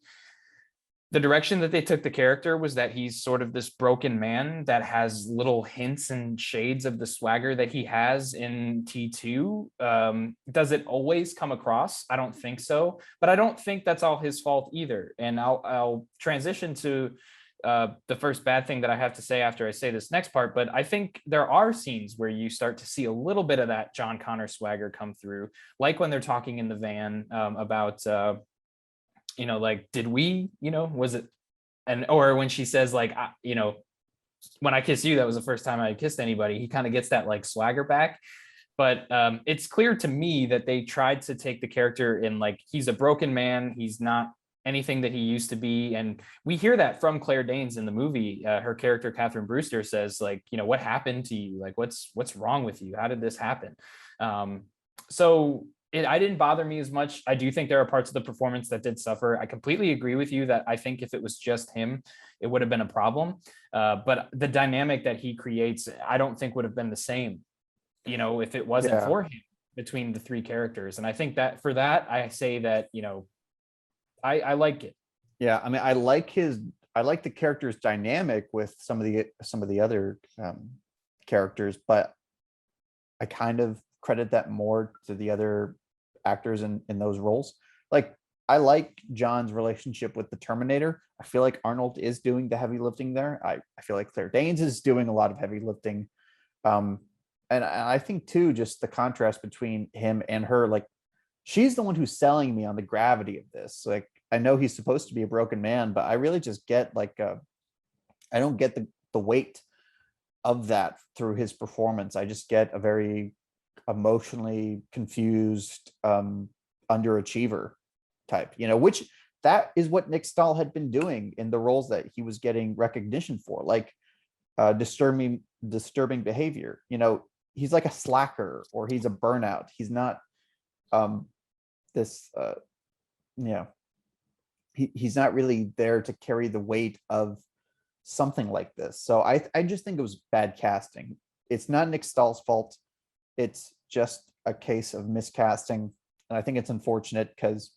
the direction that they took the character was that he's sort of this broken man that has little hints and shades of the swagger that he has in T2. Does it always come across? I don't think so, but I don't think that's all his fault either. And I'll transition to the first bad thing that I have to say after I say this next part, but I think there are scenes where you start to see a little bit of that John Connor swagger come through, like when they're talking in the van about like, did we, was it, or when she says like, when I kiss you, that was the first time I kissed anybody. He kind of gets that like swagger back. But it's clear to me that they tried to take the character in, like, he's a broken man. He's not anything that he used to be. And we hear that from Claire Danes in the movie. Her character, Catherine Brewster, says like, what happened to you? Like, what's wrong with you? How did this happen? So I didn't bother me as much. I do think there are parts of the performance that did suffer. I completely agree with you that I think if it was just him, it would have been a problem. But the dynamic that he creates, I don't think would have been the same, if it wasn't for him between the three characters. And I think that for that, I say that, I like it. Yeah, I mean, I like the character's dynamic with some of the other characters, but I kind of credit that more to the other actors in those roles. Like, I like John's relationship with the Terminator. I feel like Arnold is doing the heavy lifting there. I feel like Claire Danes is doing a lot of heavy lifting. And I think too, just the contrast between him and her, like, she's the one who's selling me on the gravity of this. Like, I know he's supposed to be a broken man, but I really just get like, I don't get the weight of that through his performance. I just get a very emotionally confused underachiever type, which that is what Nick Stahl had been doing in the roles that he was getting recognition for, like disturbing behavior. He's like a slacker, or he's a burnout. He's not this he's not really there to carry the weight of something like this. So I just think it was bad casting. It's not Nick Stahl's fault. It's just a case of miscasting. And I think it's unfortunate because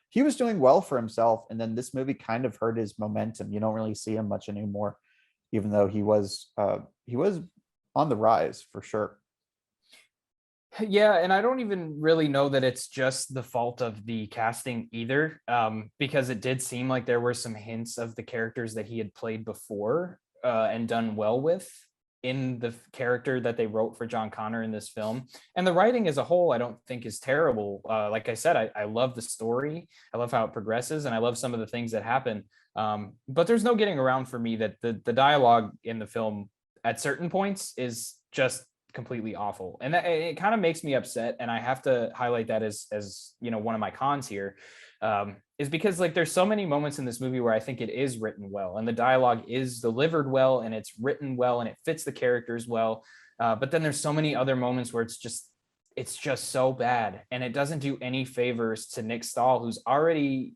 he was doing well for himself. And then this movie kind of hurt his momentum. You don't really see him much anymore, even though he was on the rise for sure. Yeah, and I don't even really know that it's just the fault of the casting either, because it did seem like there were some hints of the characters that he had played before and done well with in the character that they wrote for John Connor in this film. And the writing as a whole, I don't think is terrible. Like I said, I love the story. I love how it progresses, and I love some of the things that happen. But there's no getting around for me that the dialogue in the film at certain points is just completely awful, and it kind of makes me upset. And I have to highlight that as one of my cons here, is because like there's so many moments in this movie where I think it is written well and the dialogue is delivered well and it's written well and it fits the characters well, but then there's so many other moments where it's just so bad, and it doesn't do any favors to Nick Stahl, who's already,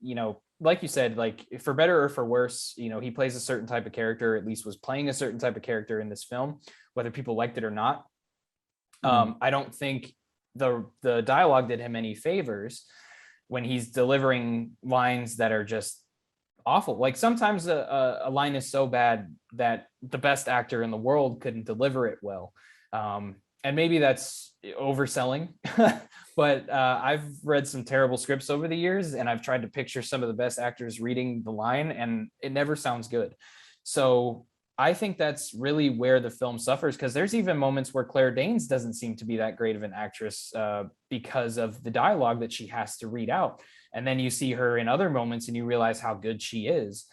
like you said, like for better or for worse, he plays a certain type of character, at least was playing a certain type of character in this film, whether people liked it or not. I don't think the dialogue did him any favors when he's delivering lines that are just awful. Like sometimes a line is so bad that the best actor in the world couldn't deliver it well. And maybe that's overselling, but I've read some terrible scripts over the years, and I've tried to picture some of the best actors reading the line, and it never sounds good. So I think that's really where the film suffers, because there's even moments where Claire Danes doesn't seem to be that great of an actress because of the dialogue that she has to read out. And then you see her in other moments and you realize how good she is.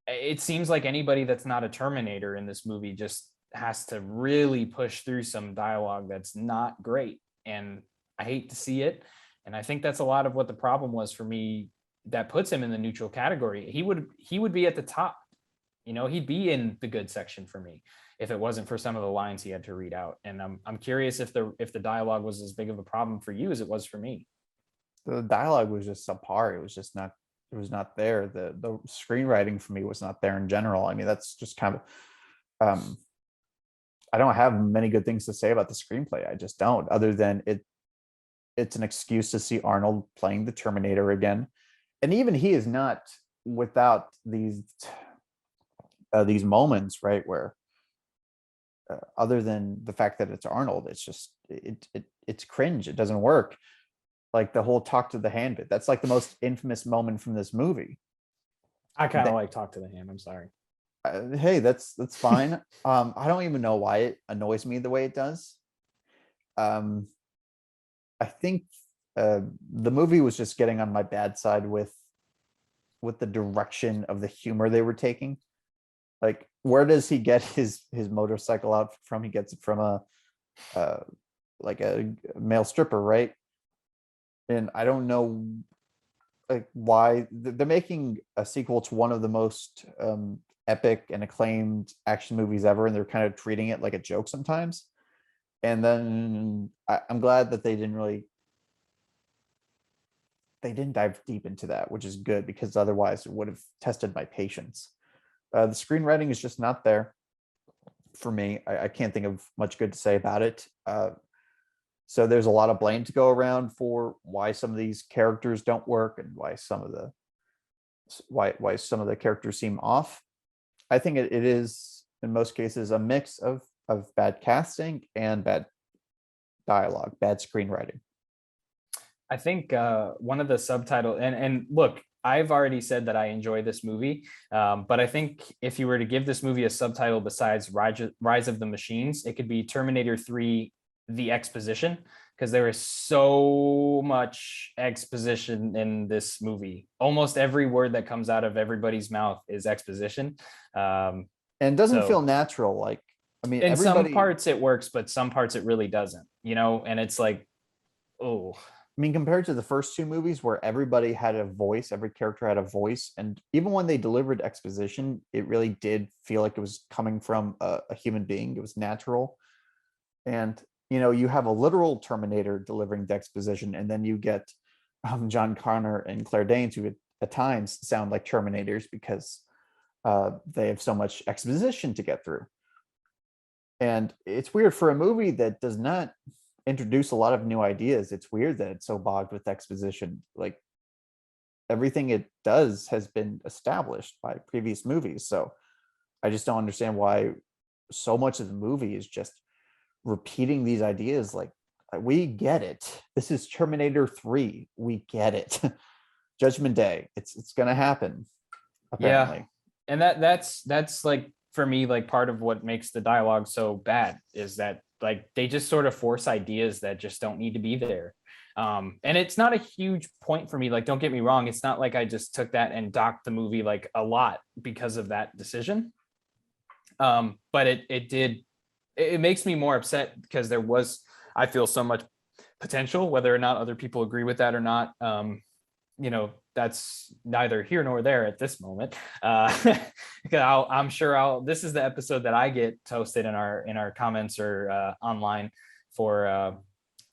It seems like anybody that's not a Terminator in this movie just has to really push through some dialogue that's not great. And I hate to see it. And I think that's a lot of what the problem was for me that puts him in the neutral category. He would be at the top. He'd be in the good section for me if it wasn't for some of the lines he had to read out. And I'm curious if the dialogue was as big of a problem for you as it was for me. The dialogue was just subpar. It was not there. The screenwriting for me was not there in general. I mean, that's just kind of I don't have many good things to say about the screenplay. I just don't, other than it's an excuse to see Arnold playing the Terminator again. And even he is not without these moments, right, where other than the fact that it's Arnold, it's just it's cringe. It doesn't work. Like the whole talk to the hand bit, that's like the most infamous moment from this movie. I kind of like talk to the hand. I'm sorry. Hey, that's fine. I don't even know why it annoys me the way it does. I think the movie was just getting on my bad side with the direction of the humor they were taking. Like, where does he get his motorcycle outfit from? He gets it from a male stripper, right? And I don't know like why they're making a sequel to one of the most epic and acclaimed action movies ever, and they're kind of treating it like a joke sometimes. And then I'm glad that they didn't dive deep into that, which is good, because otherwise it would have tested my patience. The screenwriting is just not there for me. I can't think of much good to say about it. So there's a lot of blame to go around for why some of these characters don't work and why some of the characters seem off. I think it is in most cases a mix of bad casting and bad dialogue, bad screenwriting. I think one of the subtitles, and look, I've already said that I enjoy this movie, but I think if you were to give this movie a subtitle besides Rise of the Machines, it could be Terminator 3, The Exposition, because there is so much exposition in this movie. Almost every word that comes out of everybody's mouth is exposition. And it doesn't feel natural. Like, I mean, in some parts it works, but some parts it really doesn't, and it's like, oh. I mean, compared to the first two movies where everybody had a voice, every character had a voice, and even when they delivered exposition, it really did feel like it was coming from a human being. It was natural. And, you have a literal Terminator delivering the exposition, and then you get John Connor and Claire Danes, who at times sound like Terminators because they have so much exposition to get through. And it's weird for a movie that does not introduce a lot of new ideas. It's weird that it's so bogged with exposition. Like, everything it does has been established by previous movies. So I just don't understand why so much of the movie is just repeating these ideas. Like, we get it. This is Terminator 3. We get it. Judgment Day. It's gonna happen, apparently. Yeah. And that's like, for me, like part of what makes the dialogue so bad is that like they just sort of force ideas that just don't need to be there. And it's not a huge point for me. Like, don't get me wrong. It's not like I just took that and docked the movie like a lot because of that decision. But it makes me more upset because there was, I feel, so much potential, whether or not other people agree with that or not. That's neither here nor there at this moment. I'm sure this is the episode that I get toasted in our comments or online for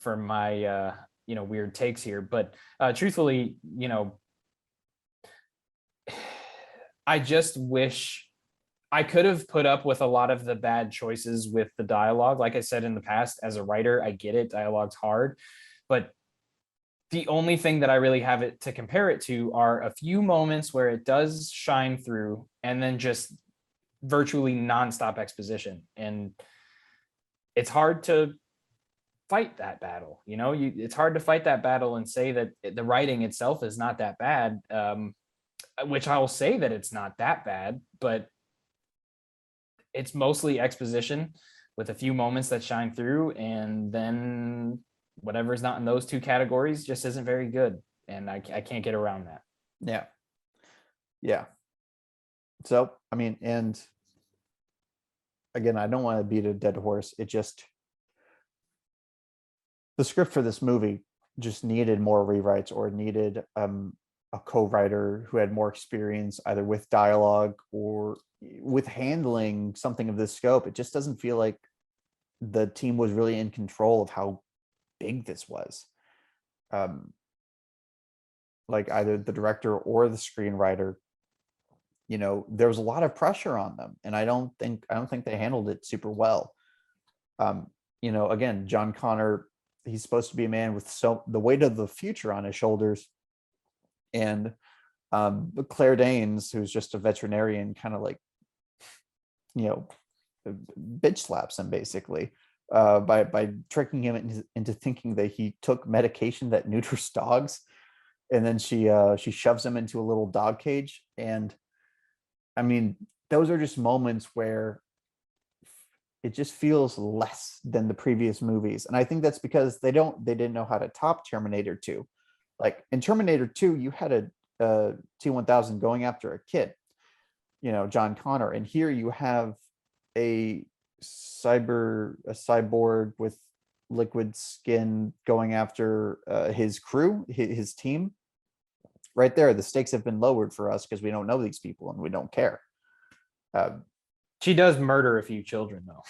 my weird takes here. But truthfully, I just wish I could have put up with a lot of the bad choices with the dialogue. Like I said in the past, as a writer, I get it. Dialogue's hard. But the only thing that I really have it to compare it to are a few moments where it does shine through, and then just virtually nonstop exposition. And it's hard to fight that battle. It's hard to fight that battle and say that the writing itself is not that bad, which I will say that it's not that bad, but it's mostly exposition with a few moments that shine through, and then whatever's not in those two categories just isn't very good. And I can't get around that. Yeah. So, I mean, and again, I don't want to beat a dead horse. It just, the script for this movie just needed more rewrites, or needed a co-writer who had more experience either with dialogue or with handling something of this scope. It just doesn't feel like the team was really in control of how big this was. Like either the director or the screenwriter, there was a lot of pressure on them, and I don't think they handled it super well. Again, John Connor, he's supposed to be a man with the weight of the future on his shoulders, and Claire Danes, who's just a veterinarian, kind of like, bitch slaps him basically by tricking him into thinking that he took medication that neuters dogs, and then she shoves him into a little dog cage. And I mean, those are just moments where it just feels less than the previous movies, and I think that's because they didn't know how to top Terminator 2. Like in Terminator 2, you had a T-1000 going after a kid, John Connor, and here you have a cyborg with liquid skin going after his crew, his team. Right there, the stakes have been lowered for us because we don't know these people and we don't care. She does murder a few children though.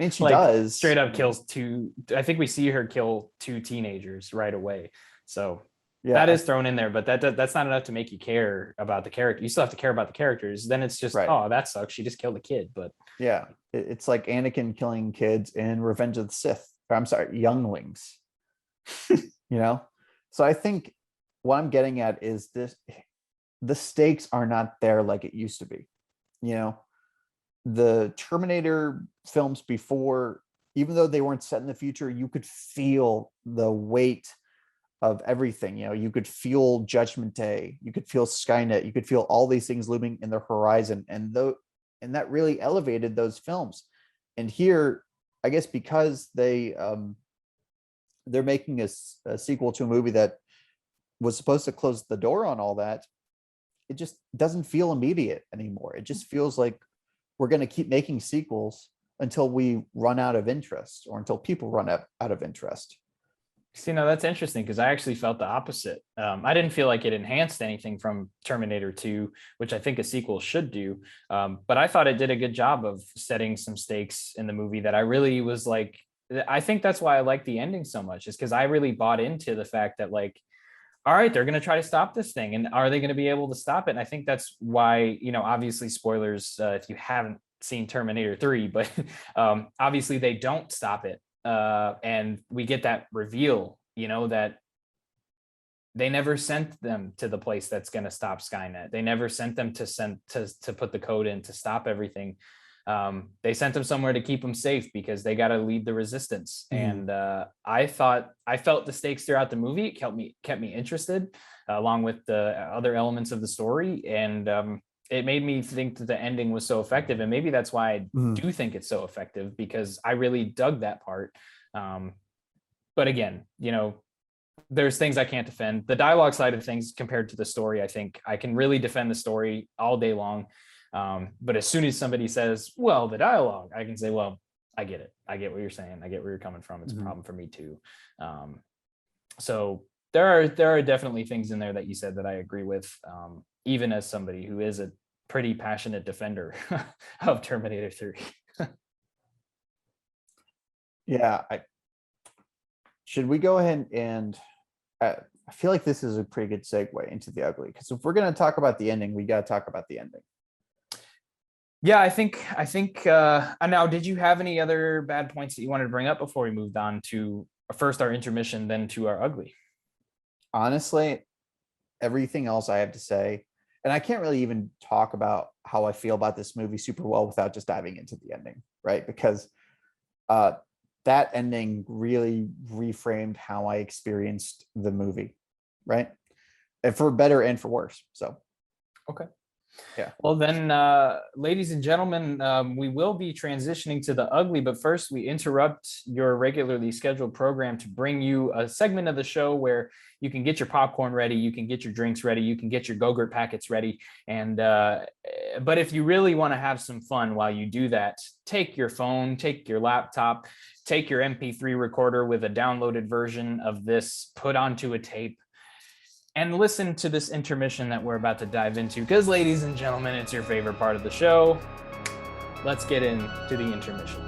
She does straight up kills two. I think we see her kill two teenagers right away. So yeah, that is thrown in there, but that's not enough to make you care about the character. You still have to care about the characters. Then it's just, right. Oh, that sucks. She just killed a kid. But yeah, it's like Anakin killing kids in Revenge of the Sith. I'm sorry, younglings. So I think what I'm getting at is this: the stakes are not there like it used to be. The Terminator films before, even though they weren't set in the future, you could feel the weight of everything. You could feel Judgment Day, you could feel Skynet, you could feel all these things looming in the horizon, and that really elevated those films. And here, I guess because they're making a sequel to a movie that was supposed to close the door on all that, it just doesn't feel immediate anymore. It just feels like we're going to keep making sequels until we run out of interest, or until people run out of interest. That's interesting, because I actually felt the opposite. I didn't feel like it enhanced anything from Terminator 2, which I think a sequel should do. But I thought it did a good job of setting some stakes in the movie that I really was like, I think that's why I like the ending so much, is because I really bought into the fact that, like, all right, they're going to try to stop this thing, and are they going to be able to stop it? And I think that's why, obviously spoilers if you haven't seen Terminator 3, but obviously they don't stop it. And we get that reveal, that they never sent them to the place that's going to stop Skynet. They never sent them to put the code in to stop everything. They sent them somewhere to keep them safe because they got to lead the resistance. And I felt the stakes throughout the movie. It kept me interested, along with the other elements of the story. And it made me think that the ending was so effective. And maybe that's why I do think it's so effective, because I really dug that part. But again, there's things I can't defend. The dialogue side of things compared to the story, I think I can really defend the story all day long. But as soon as somebody says, well, the dialogue, I can say, well, I get it. I get what you're saying. I get where you're coming from. It's a problem for me too. So there are definitely things in there that you said that I agree with, even as somebody who is a pretty passionate defender of Terminator 3. Yeah, should we go ahead and I feel like this is a pretty good segue into the ugly, because if we're going to talk about the ending, we got to talk about the ending. Yeah, I think now, did you have any other bad points that you wanted to bring up before we moved on to first our intermission, then to our ugly? Honestly, everything else I have to say, and I can't really even talk about how I feel about this movie super well without just diving into the ending, right? Because uh that ending really reframed how I experienced the movie, right? And for better and for worse. So Okay. yeah. Well, then, ladies and gentlemen, we will be transitioning to the ugly, but first we interrupt your regularly scheduled program to bring you a segment of the show where you can get your popcorn ready, you can get your drinks ready, you can get your Go-Gurt packets ready. And but if you really want to have some fun while you do that, take your phone, take your laptop, take your MP3 recorder with a downloaded version of this, put onto a tape, and listen to this intermission that we're about to dive into, because ladies and gentlemen, it's your favorite part of the show. Let's get into the intermission.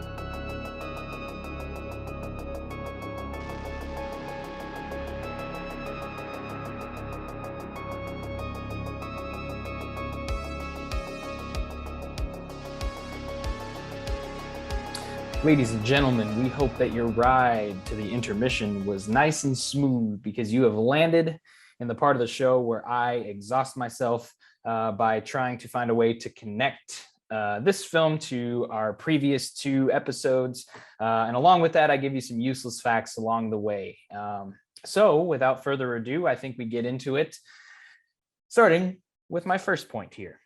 Ladies and gentlemen, we hope that your ride to the intermission was nice and smooth, because you have landed in the part of the show where I exhaust myself by trying to find a way to connect this film to our previous two episodes. And along with that, I give you some useless facts along the way. So without further ado, I think we get into it, starting with my first point here.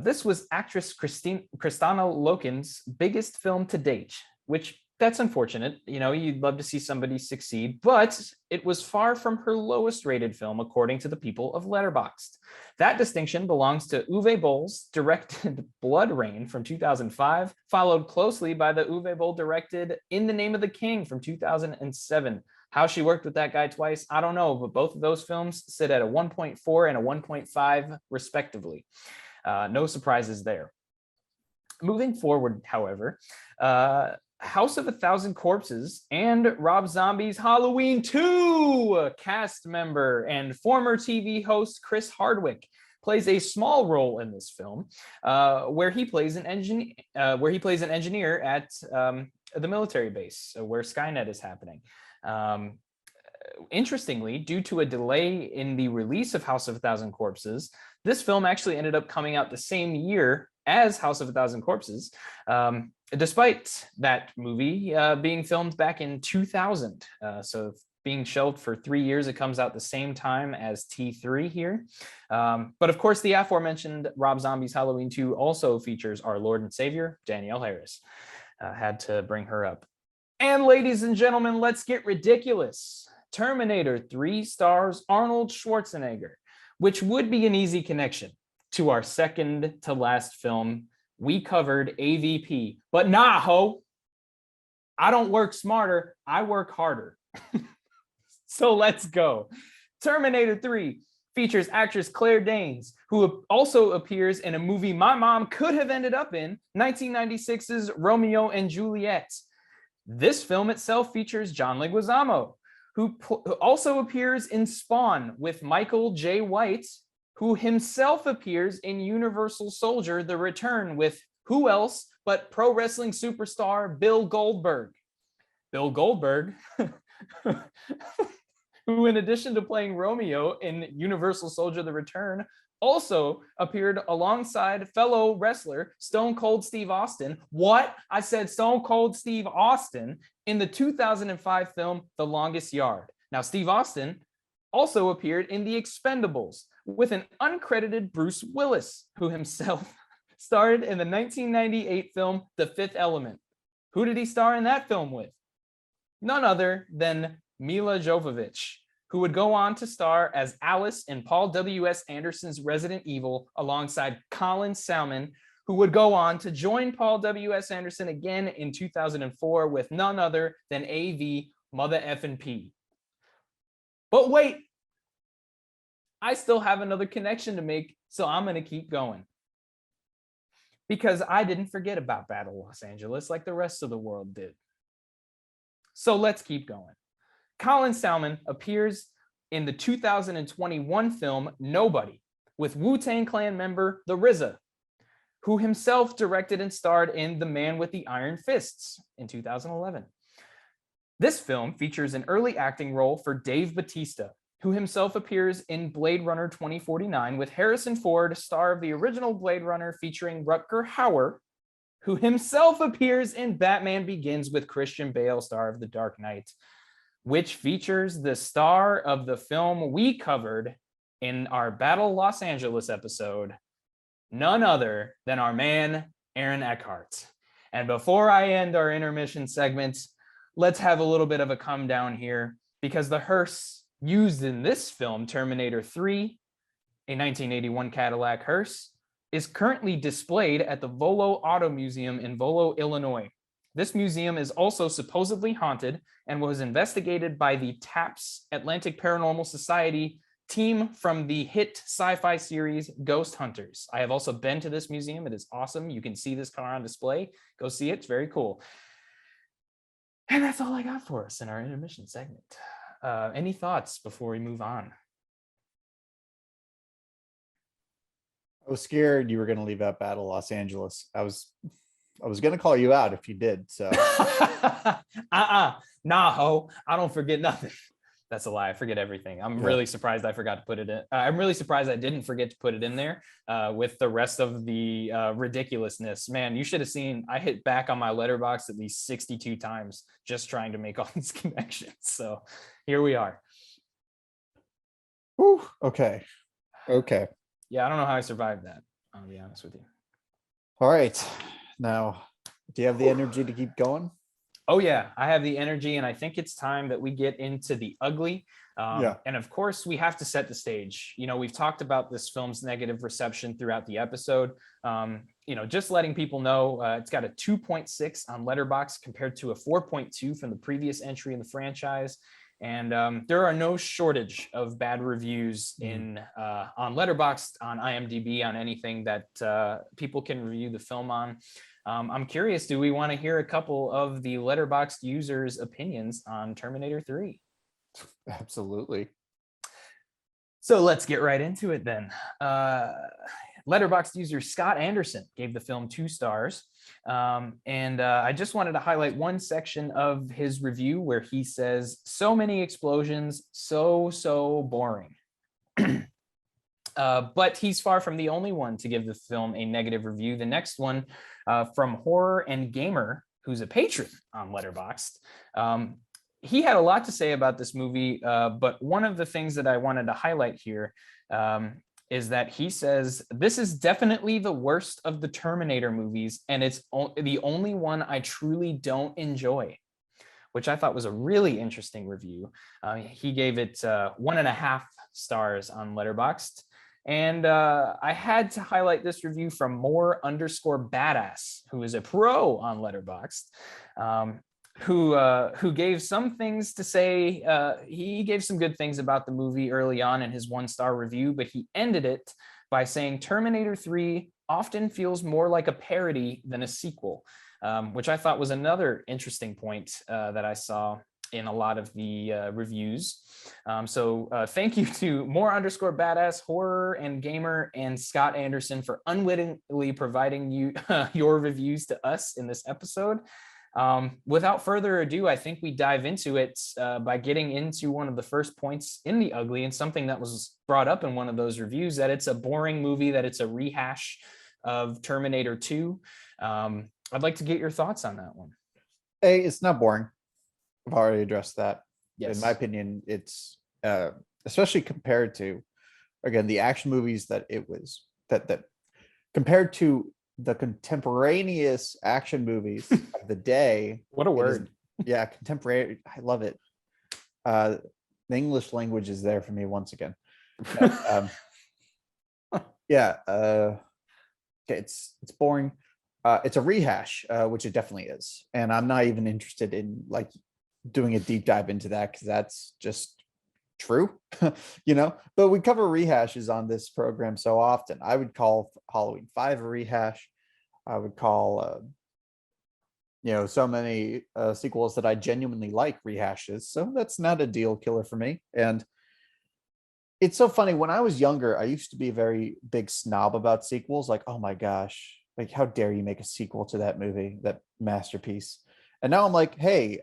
This was actress Kristanna Loken's biggest film to date, which that's unfortunate. You know, you'd love to see somebody succeed, but it was far from her lowest rated film, according to the people of Letterboxd. That distinction belongs to Uwe Boll's directed Blood Rain from 2005, followed closely by the Uwe Boll directed In the Name of the King from 2007. How she worked with that guy twice, I don't know, but both of those films sit at a 1.4 and a 1.5 respectively. No surprises there. Moving forward, however, House of a Thousand Corpses and Rob Zombie's Halloween 2 cast member and former TV host Chris Hardwick plays a small role in this film, where he plays an engineer at the military base where Skynet is happening. Interestingly, due to a delay in the release of House of a Thousand Corpses, this film actually ended up coming out the same year as House of a Thousand Corpses, despite that movie being filmed back in 2000. So being shelved for 3 years, it comes out the same time as T3 here. But of course, the aforementioned Rob Zombie's Halloween 2 also features our Lord and Savior, Danielle Harris. Had to bring her up. And ladies and gentlemen, let's get ridiculous. Terminator 3 stars Arnold Schwarzenegger, which would be an easy connection to our second to last film. We covered AVP, but nah, ho. I don't work smarter, I work harder. So let's go. Terminator 3 features actress Claire Danes, who also appears in a movie my mom could have ended up in, 1996's Romeo and Juliet. This film itself features John Leguizamo, who also appears in Spawn with Michael J. White, who himself appears in Universal Soldier: The Return with who else but pro wrestling superstar Bill Goldberg. Bill Goldberg, who in addition to playing Romeo in Universal Soldier: The Return, also appeared alongside fellow wrestler Stone Cold Steve Austin. What? I said Stone Cold Steve Austin in the 2005 film The Longest Yard. Now, Steve Austin also appeared in The Expendables with an uncredited Bruce Willis, who himself starred in the 1998 film The Fifth Element. Who did he star in that film with? None other than Mila Jovovich, who would go on to star as Alice in Paul W.S. Anderson's Resident Evil alongside Colin Salmon, who would go on to join Paul W.S. Anderson again in 2004 with none other than AV Mother Effin' P. But wait, I still have another connection to make, so I'm going to keep going. Because I didn't forget about Battle Los Angeles like the rest of the world did. So let's keep going. Colin Salmon appears in the 2021 film Nobody with Wu-Tang Clan member The RZA, who himself directed and starred in The Man with the Iron Fists in 2011. This film features an early acting role for Dave Bautista, who himself appears in Blade Runner 2049 with Harrison Ford, star of the original Blade Runner featuring Rutger Hauer, who himself appears in Batman Begins with Christian Bale, star of The Dark Knight, which features the star of the film we covered in our Battle Los Angeles episode, none other than our man, Aaron Eckhart. And before I end our intermission segment, let's have a little bit of a come down here, because the hearse used in this film, Terminator 3, a 1981 Cadillac hearse, is currently displayed at the Volo Auto Museum in Volo, Illinois. This museum is also supposedly haunted and was investigated by the TAPS Atlantic Paranormal Society team from the hit sci-fi series Ghost Hunters. I have also been to this museum. It is awesome. You can see this car on display. Go see it. It's very cool. And that's all I got for us in our intermission segment. Any thoughts before we move on? I was scared you were going to leave out Battle Los Angeles. I was going to call you out if you did. So, nah, ho, I don't forget nothing. That's a lie. I forget everything. I'm really surprised I forgot to put it in. I'm really surprised I didn't forget to put it in there with the rest of the ridiculousness. Man, you should have seen. I hit back on my letterbox at least 62 times just trying to make all these connections. So here we are. Whew, okay. Yeah, I don't know how I survived that. I'll be honest with you. All right. Now, do you have the energy to keep going? Oh yeah, I have the energy, and I think it's time that we get into the ugly. And of course, we have to set the stage. You know, we've talked about this film's negative reception throughout the episode. You know, just letting people know, it's got a 2.6 on Letterboxd compared to a 4.2 from the previous entry in the franchise. And there are no shortage of bad reviews on Letterboxd, on IMDb, on anything that people can review the film on. I'm curious, do we want to hear a couple of the Letterboxd users' opinions on Terminator 3? Absolutely. So let's get right into it then. Letterboxd user Scott Anderson gave the film 2 stars. I just wanted to highlight one section of his review where he says, "So many explosions, so boring." But he's far from the only one to give the film a negative review. The next one from Horror and Gamer, who's a patron on Letterboxd. He had a lot to say about this movie, but one of the things that I wanted to highlight here is that he says, "This is definitely the worst of the Terminator movies, and it's the only one I truly don't enjoy," which I thought was a really interesting review. He gave it 1.5 stars on Letterboxd. And I had to highlight this review from More_Badass, who is a pro on Letterboxd, who gave some things to say. He gave some good things about the movie early on in his 1-star review, but he ended it by saying Terminator 3 often feels more like a parody than a sequel, which I thought was another interesting point that I saw in a lot of the reviews. So thank you to More_Badass, Horror and Gamer, and Scott Anderson for unwittingly providing you your reviews to us in this episode. Without further ado, I think we dive into it by getting into one of the first points in the ugly, and something that was brought up in one of those reviews, that it's a boring movie, that it's a rehash of Terminator 2. I'd like to get your thoughts on that one. Hey, it's not boring. I've already addressed that. Yes. In my opinion, it's especially compared to, again, the action movies that it was, that compared to the contemporaneous action movies of the day. What a word. Yeah, contemporary. I love it. The English language is there for me once again. Okay, it's boring. It's a rehash, which it definitely is. And I'm not even interested in like doing a deep dive into that, because that's just true. But we cover rehashes on this program so often. I would call Halloween 5 a rehash. I would call so many sequels that I genuinely like rehashes. So that's not a deal killer for me. And it's so funny. When I was younger, I used to be a very big snob about sequels. Like, oh my gosh, like how dare you make a sequel to that movie, that masterpiece? And now I'm like, hey,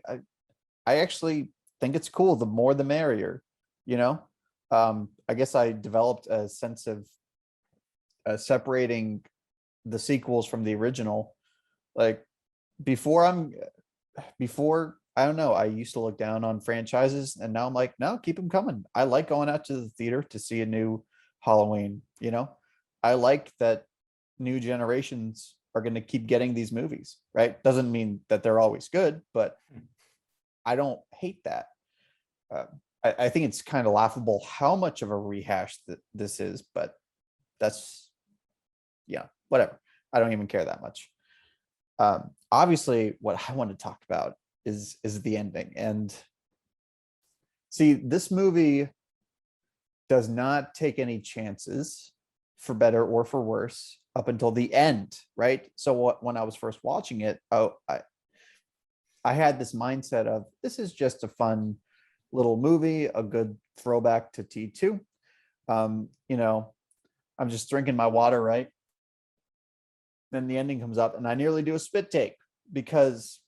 I actually think it's cool. The more, the merrier. You know, I guess I developed a sense of separating the sequels from the original. Like before, before I don't know. I used to look down on franchises, and now I'm like, no, keep them coming. I like going out to the theater to see a new Halloween. I like that new generations are going to keep getting these movies. Right? Doesn't mean that they're always good, but I don't hate that. Uh, I think it's kind of laughable how much of a rehash that this is, but that's yeah, whatever. I don't even care that much. Obviously, what I want to talk about is the ending. And see, this movie does not take any chances, for better or for worse, up until the end, right? So when I was first watching it, I had this mindset of this is just a fun little movie, a good throwback to T2. I'm just drinking my water, right? Then the ending comes up and I nearly do a spit take, because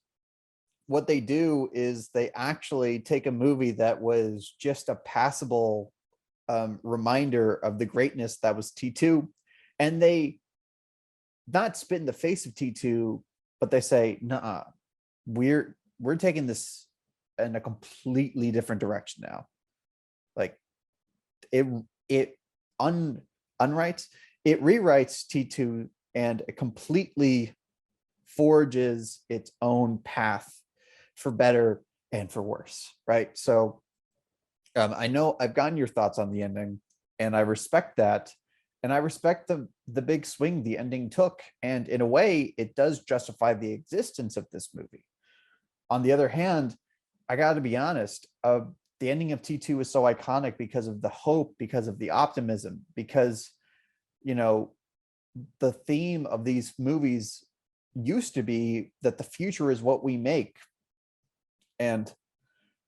what they do is they actually take a movie that was just a passable reminder of the greatness that was T2, and they not spit in the face of T2, but they say, nah, we're taking this in a completely different direction now. Like it unwrites, it rewrites T2, and it completely forges its own path for better and for worse, right? So I know I've gotten your thoughts on the ending, and I respect that, and I respect the big swing the ending took, and in a way, it does justify the existence of this movie. On the other hand, I got to be honest, the ending of T2 is so iconic because of the hope, because of the optimism, because the theme of these movies used to be that the future is what we make. And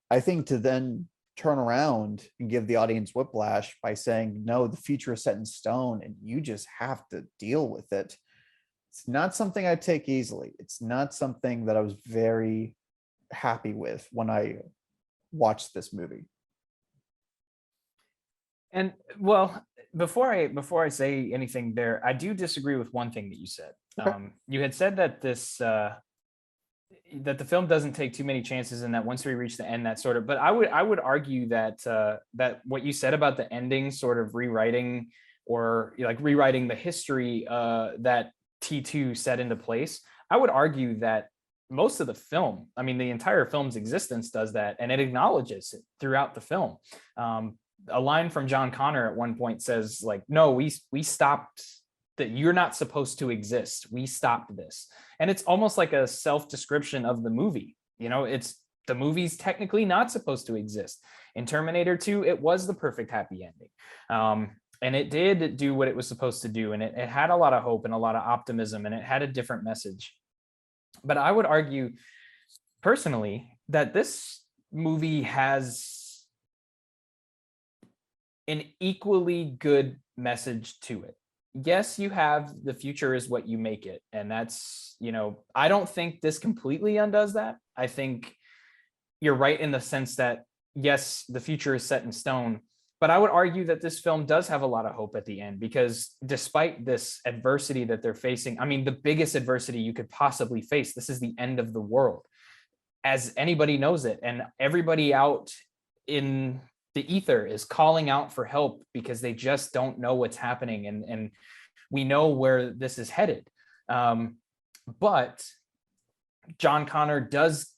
I think to then turn around and give the audience whiplash by saying, no, the future is set in stone and you just have to deal with it. It's not something I take easily. It's not something that I was very happy with when I watched this movie. And well, before I say anything there, I do disagree with one thing that you said. Okay. You had said that that the film doesn't take too many chances, and that once we reach the end, that sort of. But I would argue that that what you said about the ending, sort of rewriting, or like rewriting the history that T2 set into place, I would argue that most of the film, I mean, the entire film's existence does that, and it acknowledges it throughout the film. A line from John Connor at one point says, like, no, we stopped, that you're not supposed to exist. We stopped this. And it's almost like a self-description of the movie. It's the movie's technically not supposed to exist. In Terminator 2, it was the perfect happy ending. And it did do what it was supposed to do. And it had a lot of hope and a lot of optimism, and it had a different message. But I would argue personally that this movie has an equally good message to it. Yes, you have the future is what you make it. And that's, I don't think this completely undoes that. I think you're right in the sense that, yes, the future is set in stone. But I would argue that this film does have a lot of hope at the end, because despite this adversity that they're facing, I mean, the biggest adversity you could possibly face, this is the end of the world, as anybody knows it. And everybody out in the ether is calling out for help because they just don't know what's happening. And we know where this is headed. But John Connor does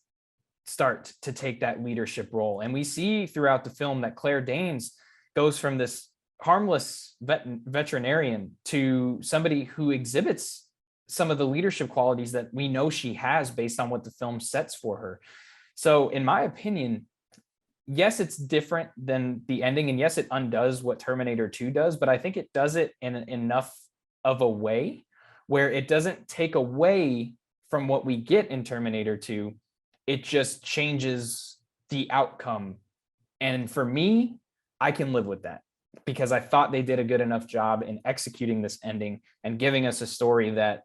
start to take that leadership role. And we see throughout the film that Claire Danes goes from this harmless veterinarian to somebody who exhibits some of the leadership qualities that we know she has based on what the film sets for her. So in my opinion, yes, it's different than the ending, and yes, it undoes what Terminator 2 does, but I think it does it in enough of a way where it doesn't take away from what we get in Terminator 2, it just changes the outcome. And for me, I can live with that because I thought they did a good enough job in executing this ending and giving us a story that,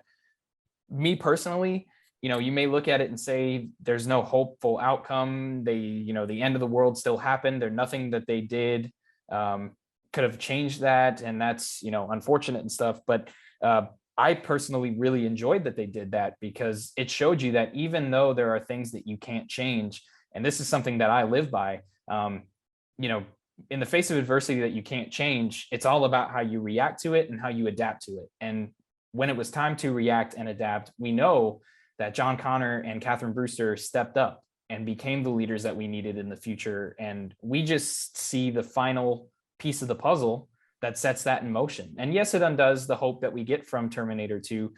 me personally, you may look at it and say there's no hopeful outcome. The end of the world still happened. There's nothing that they did could have changed that, and that's unfortunate and stuff. But I personally really enjoyed that they did that, because it showed you that even though there are things that you can't change, and this is something that I live by, in the face of adversity that you can't change, it's all about how you react to it and how you adapt to it. And when it was time to react and adapt, we know that John Connor and Catherine Brewster stepped up and became the leaders that we needed in the future. And we just see the final piece of the puzzle that sets that in motion. And yes, it undoes the hope that we get from Terminator 2,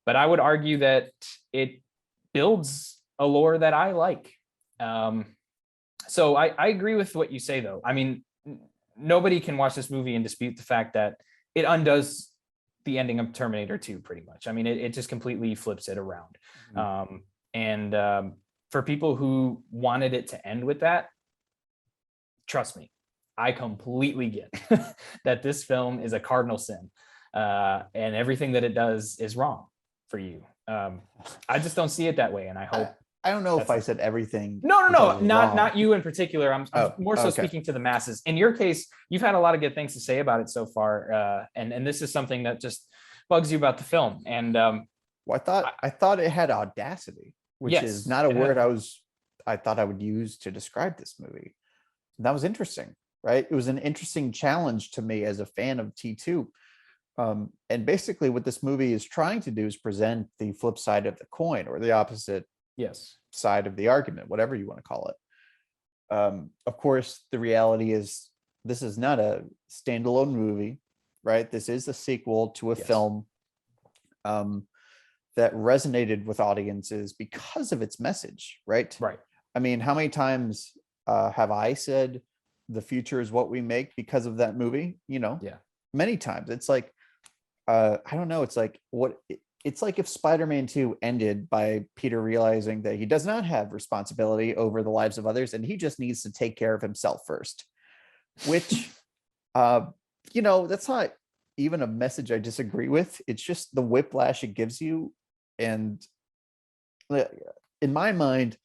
but I would argue that it builds a lore that I like. So I agree with what you say, though. I mean, nobody can watch this movie and dispute the fact that it undoes the ending of Terminator 2 pretty much. I mean, it just completely flips it around. For people who wanted it to end with that, trust me, I completely get that this film is a cardinal sin, and everything that it does is wrong for you. I just don't see it that way, and I hope. I don't know if I said everything. No, not you in particular. I'm more so speaking to the masses. In your case, you've had a lot of good things to say about it so far, and this is something that just bugs you about the film. And well, I thought it had audacity, which is not a word I thought I would use to describe this movie. That was interesting, right? It was an interesting challenge to me as a fan of T2. And basically what this movie is trying to do is present the flip side of the coin, or the opposite side of the argument, whatever you want to call it. Of course, the reality is this is not a standalone movie, right? This is a sequel to a film that resonated with audiences because of its message, right? Right. I mean, how many times have I said the future is what we make because of that movie? Many times. It's like, I don't know. It's like it's like if Spider-Man 2 ended by Peter realizing that he does not have responsibility over the lives of others, and he just needs to take care of himself first, which, that's not even a message I disagree with. It's just the whiplash it gives you. And in my mind,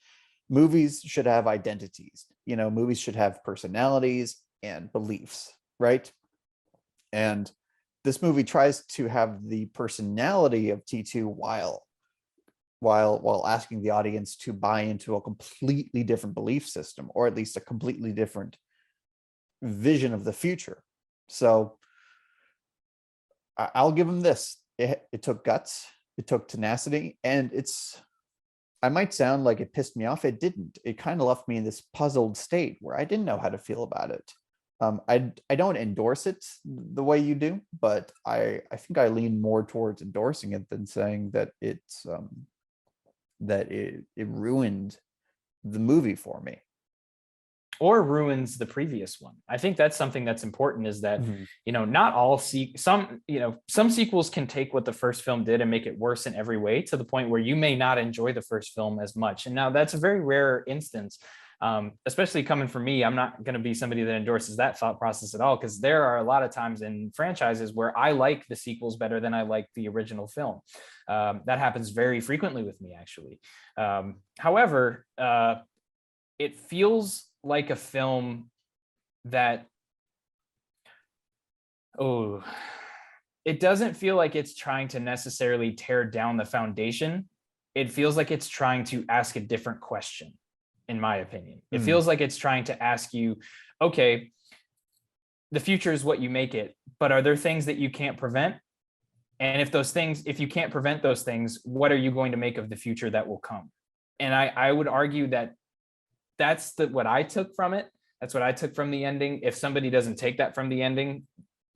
movies should have identities. Movies should have personalities and beliefs, right? And this movie tries to have the personality of T2 while asking the audience to buy into a completely different belief system, or at least a completely different vision of the future. So I'll give them this. It took guts, it took tenacity, and I might sound like it pissed me off. It didn't. It kind of left me in this puzzled state where I didn't know how to feel about it. I don't endorse it the way you do, but I think I lean more towards endorsing it than saying that it's that it ruined the movie for me, or ruins the previous one. I think that's something that's important, is that not all some sequels can take what the first film did and make it worse in every way, to the point where you may not enjoy the first film as much. And now that's a very rare instance. Especially coming from me, I'm not going to be somebody that endorses that thought process at all, because there are a lot of times in franchises where I like the sequels better than I like the original film. That happens very frequently with me, actually. However, it feels like a film that, it doesn't feel like it's trying to necessarily tear down the foundation. It feels like it's trying to ask a different question. In my opinion, it feels like it's trying to ask you, okay, the future is what you make it, but are there things that you can't prevent? And if you can't prevent those things, what are you going to make of the future that will come? And I would argue that that's what I took from it. That's what I took from the ending. If somebody doesn't take that from the ending,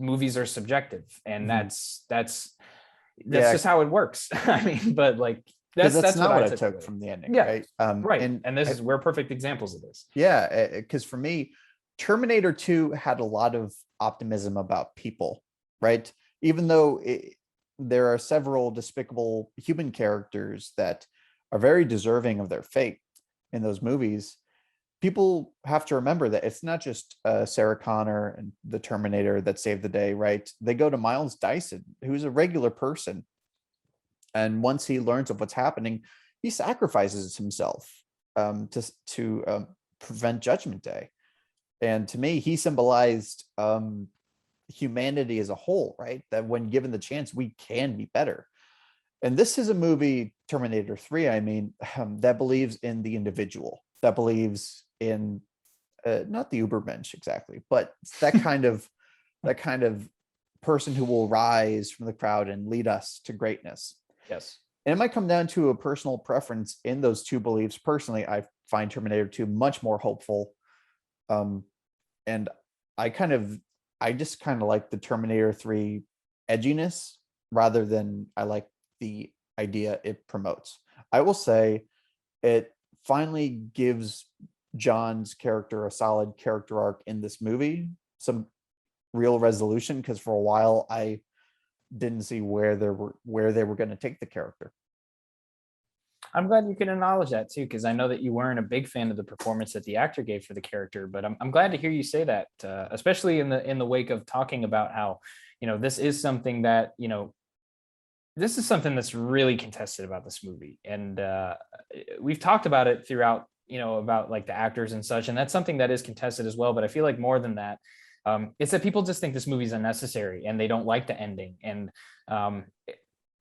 movies are subjective, and that's just how it works. I mean, but like, that's not what I took from the ending. Yeah, right. Right. And we're perfect examples of this. Yeah, because for me, Terminator 2 had a lot of optimism about people, right? Even though there are several despicable human characters that are very deserving of their fate in those movies. People have to remember that it's not just Sarah Connor and the Terminator that saved the day, right? They go to Miles Dyson, who's a regular person. And once he learns of what's happening, he sacrifices himself to prevent Judgment Day. And to me, he symbolized humanity as a whole, right? That when given the chance, we can be better. And this is a movie, Terminator 3, I mean, that believes in the individual, that believes in not the Ubermensch exactly, but that kind of person who will rise from the crowd and lead us to greatness. Yes. And it might come down to a personal preference in those two beliefs. Personally, I find Terminator 2 much more hopeful. And I just kind of like the Terminator 3 edginess rather than I like the idea it promotes. I will say it finally gives John's character a solid character arc in this movie, some real resolution, because for a while I didn't see where they were going to take the character. I'm glad you can acknowledge that too, because I know that you weren't a big fan of the performance that the actor gave for the character, but I'm glad to hear you say that, especially in the wake of talking about how, this is something that, this is something that's really contested about this movie. And we've talked about it throughout, about like the actors and such, and that's something that is contested as well. But I feel like more than that, it's that people just think this movie is unnecessary and they don't like the ending. And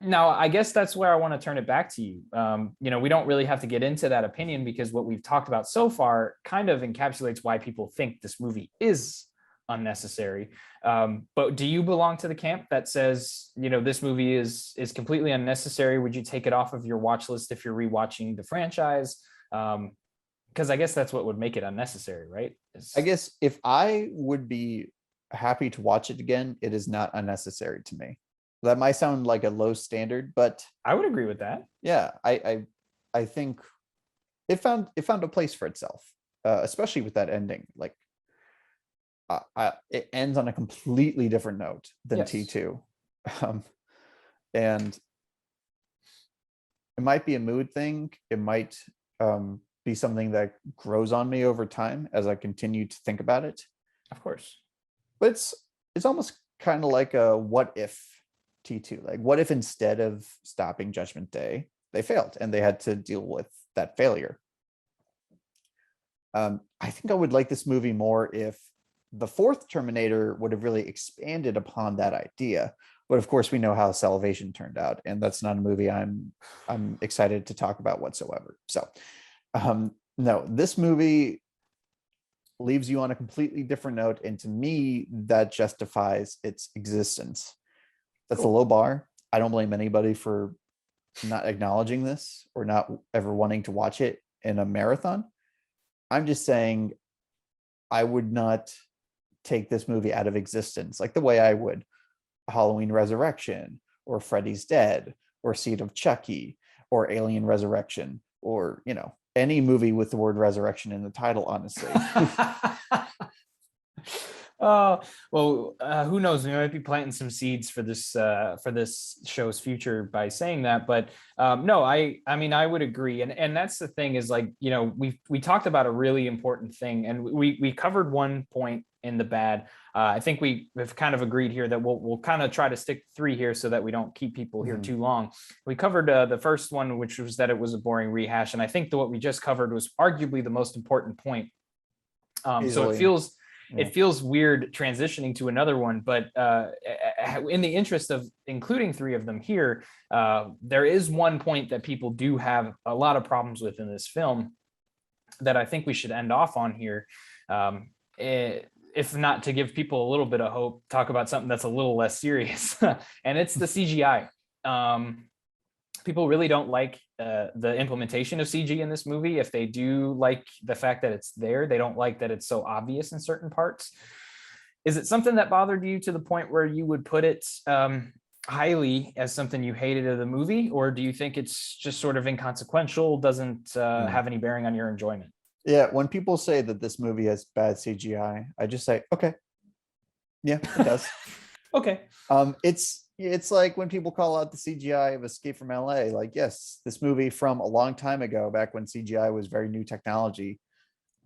now, I guess that's where I want to turn it back to you. We don't really have to get into that opinion because what we've talked about so far kind of encapsulates why people think this movie is unnecessary. But do you belong to the camp that says, this movie is completely unnecessary? Would you take it off of your watch list if you're rewatching the franchise? Because I guess that's what would make it unnecessary, right? I guess if I would be happy to watch it again, it is not unnecessary to me. That might sound like a low standard, but I would agree with that. Yeah, I think it found a place for itself, especially with that ending. Like, it ends on a completely different note than Yes. T2, and it might be a mood thing. It might be something that grows on me over time as I continue to think about it. Of course, but it's almost kind of like a what if T2. Like, what if instead of stopping Judgment Day, they failed and they had to deal with that failure? I think I would like this movie more if the fourth Terminator would have really expanded upon that idea. But of course, we know how Salvation turned out, and that's not a movie I'm excited to talk about whatsoever. So, no, this movie leaves you on a completely different note, and to me, that justifies its existence. That's a low bar. I don't blame anybody for not acknowledging this or not ever wanting to watch it in a marathon. I'm just saying I would not take this movie out of existence like the way I would Halloween Resurrection or Freddy's Dead or Seed of Chucky or Alien Resurrection or, any movie with the word resurrection in the title, honestly. Oh, well, who knows? We might be planting some seeds for this show's future by saying that. But no, I mean, I would agree. And that's the thing is, like, we talked about a really important thing, and we covered one point in the bad. I think we have kind of agreed here that we'll kind of try to stick to 3 here so that we don't keep people here too long. We covered the first one, which was that it was a boring rehash. And I think that what we just covered was arguably the most important point. So it feels weird transitioning to another one, but in the interest of including 3 of them here, there is one point that people do have a lot of problems with in this film that I think we should end off on here. If not to give people a little bit of hope, talk about something that's a little less serious, and it's the CGI. People really don't like the implementation of CG in this movie. If they do like the fact that it's there, they don't like that it's so obvious in certain parts. Is it something that bothered you to the point where you would put it highly as something you hated of the movie? Or do you think it's just sort of inconsequential, doesn't have any bearing on your enjoyment? Yeah, when people say that this movie has bad CGI, I just say, okay. Yeah, it does. Okay. It's it's like when people call out the CGI of Escape from LA. Like, yes, this movie from a long time ago, back when CGI was very new technology,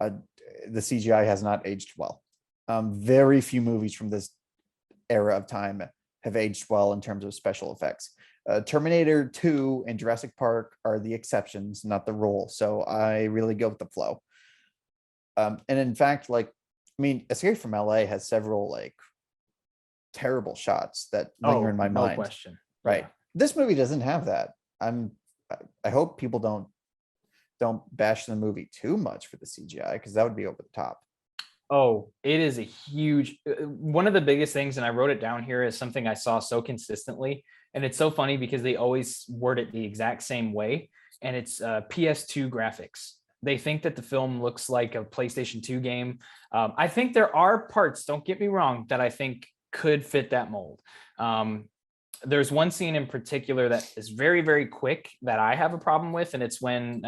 uh, the CGI has not aged well. Very few movies from this era of time have aged well in terms of special effects. Terminator 2 and Jurassic Park are the exceptions, not the rule. So I really go with the flow. And in fact, like, I mean, Escape from LA has several like terrible shots that linger in Oh, my no mind. question. Right. Yeah. This movie doesn't have that. I hope people don't bash the movie too much for the CGI, because that would be over the top. Oh, it is a huge one of the biggest things, and I wrote it down here, is something I saw so consistently. And it's so funny because they always word it the exact same way. And it's PS2 graphics. They think that the film looks like a PlayStation 2 game. I think there are parts, don't get me wrong, that I think could fit that mold. There's one scene in particular that is very, very quick that I have a problem with. And it's when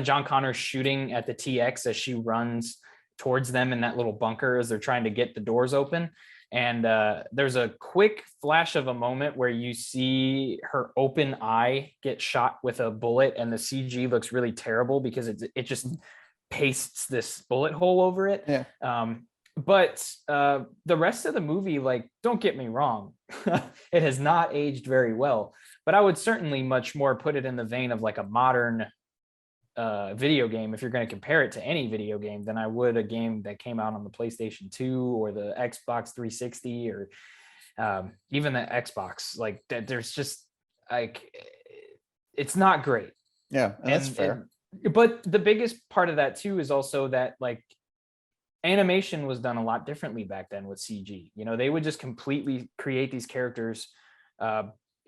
John Connor's shooting at the TX as she runs towards them in that little bunker as they're trying to get the doors open. And there's a quick flash of a moment where you see her open eye get shot with a bullet, and the CG looks really terrible because it just pastes this bullet hole over it. Yeah. But the rest of the movie, like, don't get me wrong, it has not aged very well. But I would certainly much more put it in the vein of like a modern video game, if you're going to compare it to any video game, than I would a game that came out on the PlayStation 2 or the Xbox 360 or even the Xbox. Like, there's just like, it's not great. Yeah, and that's fair. But the biggest part of that too is also that, like, animation was done a lot differently back then with CG. You know, they would just completely create these characters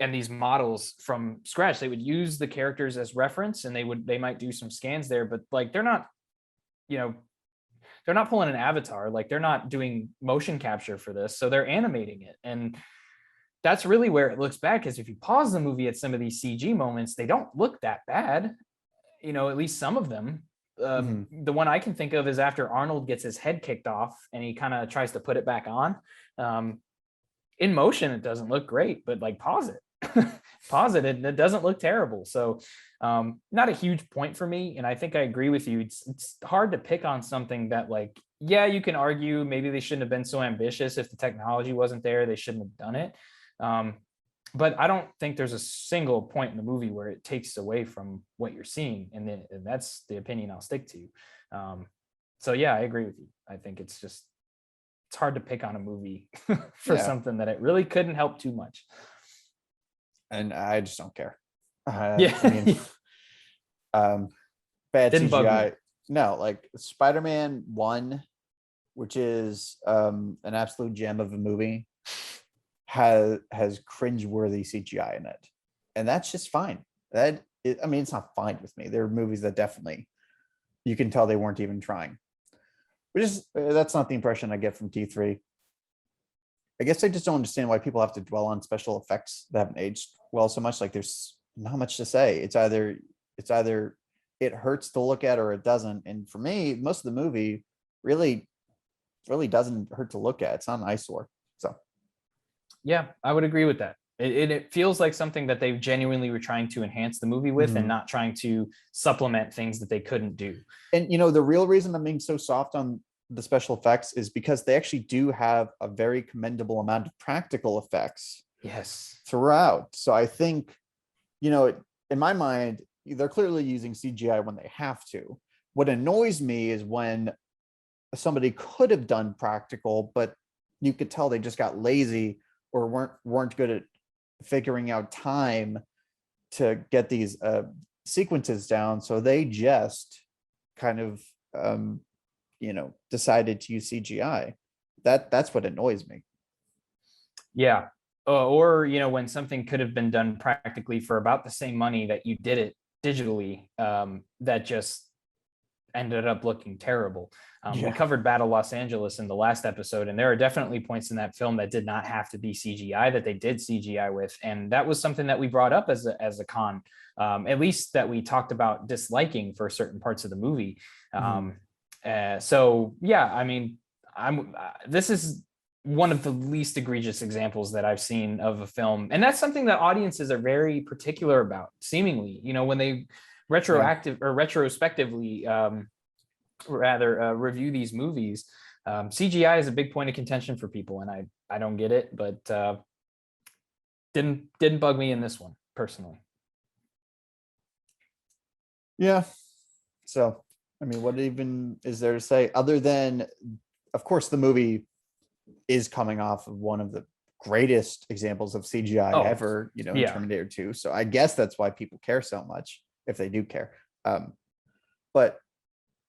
and these models from scratch. They would use the characters as reference, and they might do some scans there, but like, they're not, you know, they're not pulling an Avatar. Like, they're not doing motion capture for this, so they're animating it. And that's really where it looks bad, because if you pause the movie at some of these CG moments, they don't look that bad, you know, at least some of them. The one I can think of is after Arnold gets his head kicked off and he kind of tries to put it back on. In motion, it doesn't look great, but like, pause it, pause it, and it doesn't look terrible. So not a huge point for me. And I think I agree with you. It's hard to pick on something that, like, yeah, you can argue maybe they shouldn't have been so ambitious. If the technology wasn't there, they shouldn't have done it. But I don't think there's a single point in the movie where it takes away from what you're seeing. And that's the opinion I'll stick to. So yeah, I agree with you. I think it's hard to pick on a movie for something that it really couldn't help too much. And I just don't care. Yeah. I mean, bad Didn't bug CGI. me. No, like Spider-Man 1, which is an absolute gem of a movie, has cringeworthy CGI in it, and that's just fine. I mean, it's not fine with me. There are movies that definitely you can tell they weren't even trying. Which is that's not the impression I get from T3. I guess I just don't understand why people have to dwell on special effects that haven't aged well so much. Like, there's not much to say. It's either it hurts to look at or it doesn't. And for me, most of the movie really doesn't hurt to look at. It's not an eyesore. So Yeah, I would agree with that. It feels like something that they genuinely were trying to enhance the movie with, and not trying to supplement things that they couldn't do. And you know, the real reason I'm being so soft on the special effects is because they actually do have a very commendable amount of practical effects Yes. throughout. So I think, you know, in my mind, they're clearly using CGI when they have to. What annoys me is when somebody could have done practical, but you could tell they just got lazy or weren't good at figuring out time to get these sequences down. So they just kind of, you know, decided to use CGI. That's what annoys me. Yeah. Or, you know, when something could have been done practically for about the same money that you did it digitally, that just ended up looking terrible. We covered Battle Los Angeles in the last episode, and there are definitely points in that film that did not have to be CGI, that they did CGI with. And that was something that we brought up as a con, at least that we talked about disliking for certain parts of the movie. So yeah, I mean, this is one of the least egregious examples that I've seen of a film. And that's something that audiences are very particular about, seemingly, when they retrospectively review these movies. CGI is a big point of contention for people, and I don't get it, but didn't bug me in this one personally. Yeah. So, I mean, what even is there to say other than, of course, the movie is coming off of one of the greatest examples of CGI ever, in Terminator 2. So I guess that's why people care so much, if they do care. But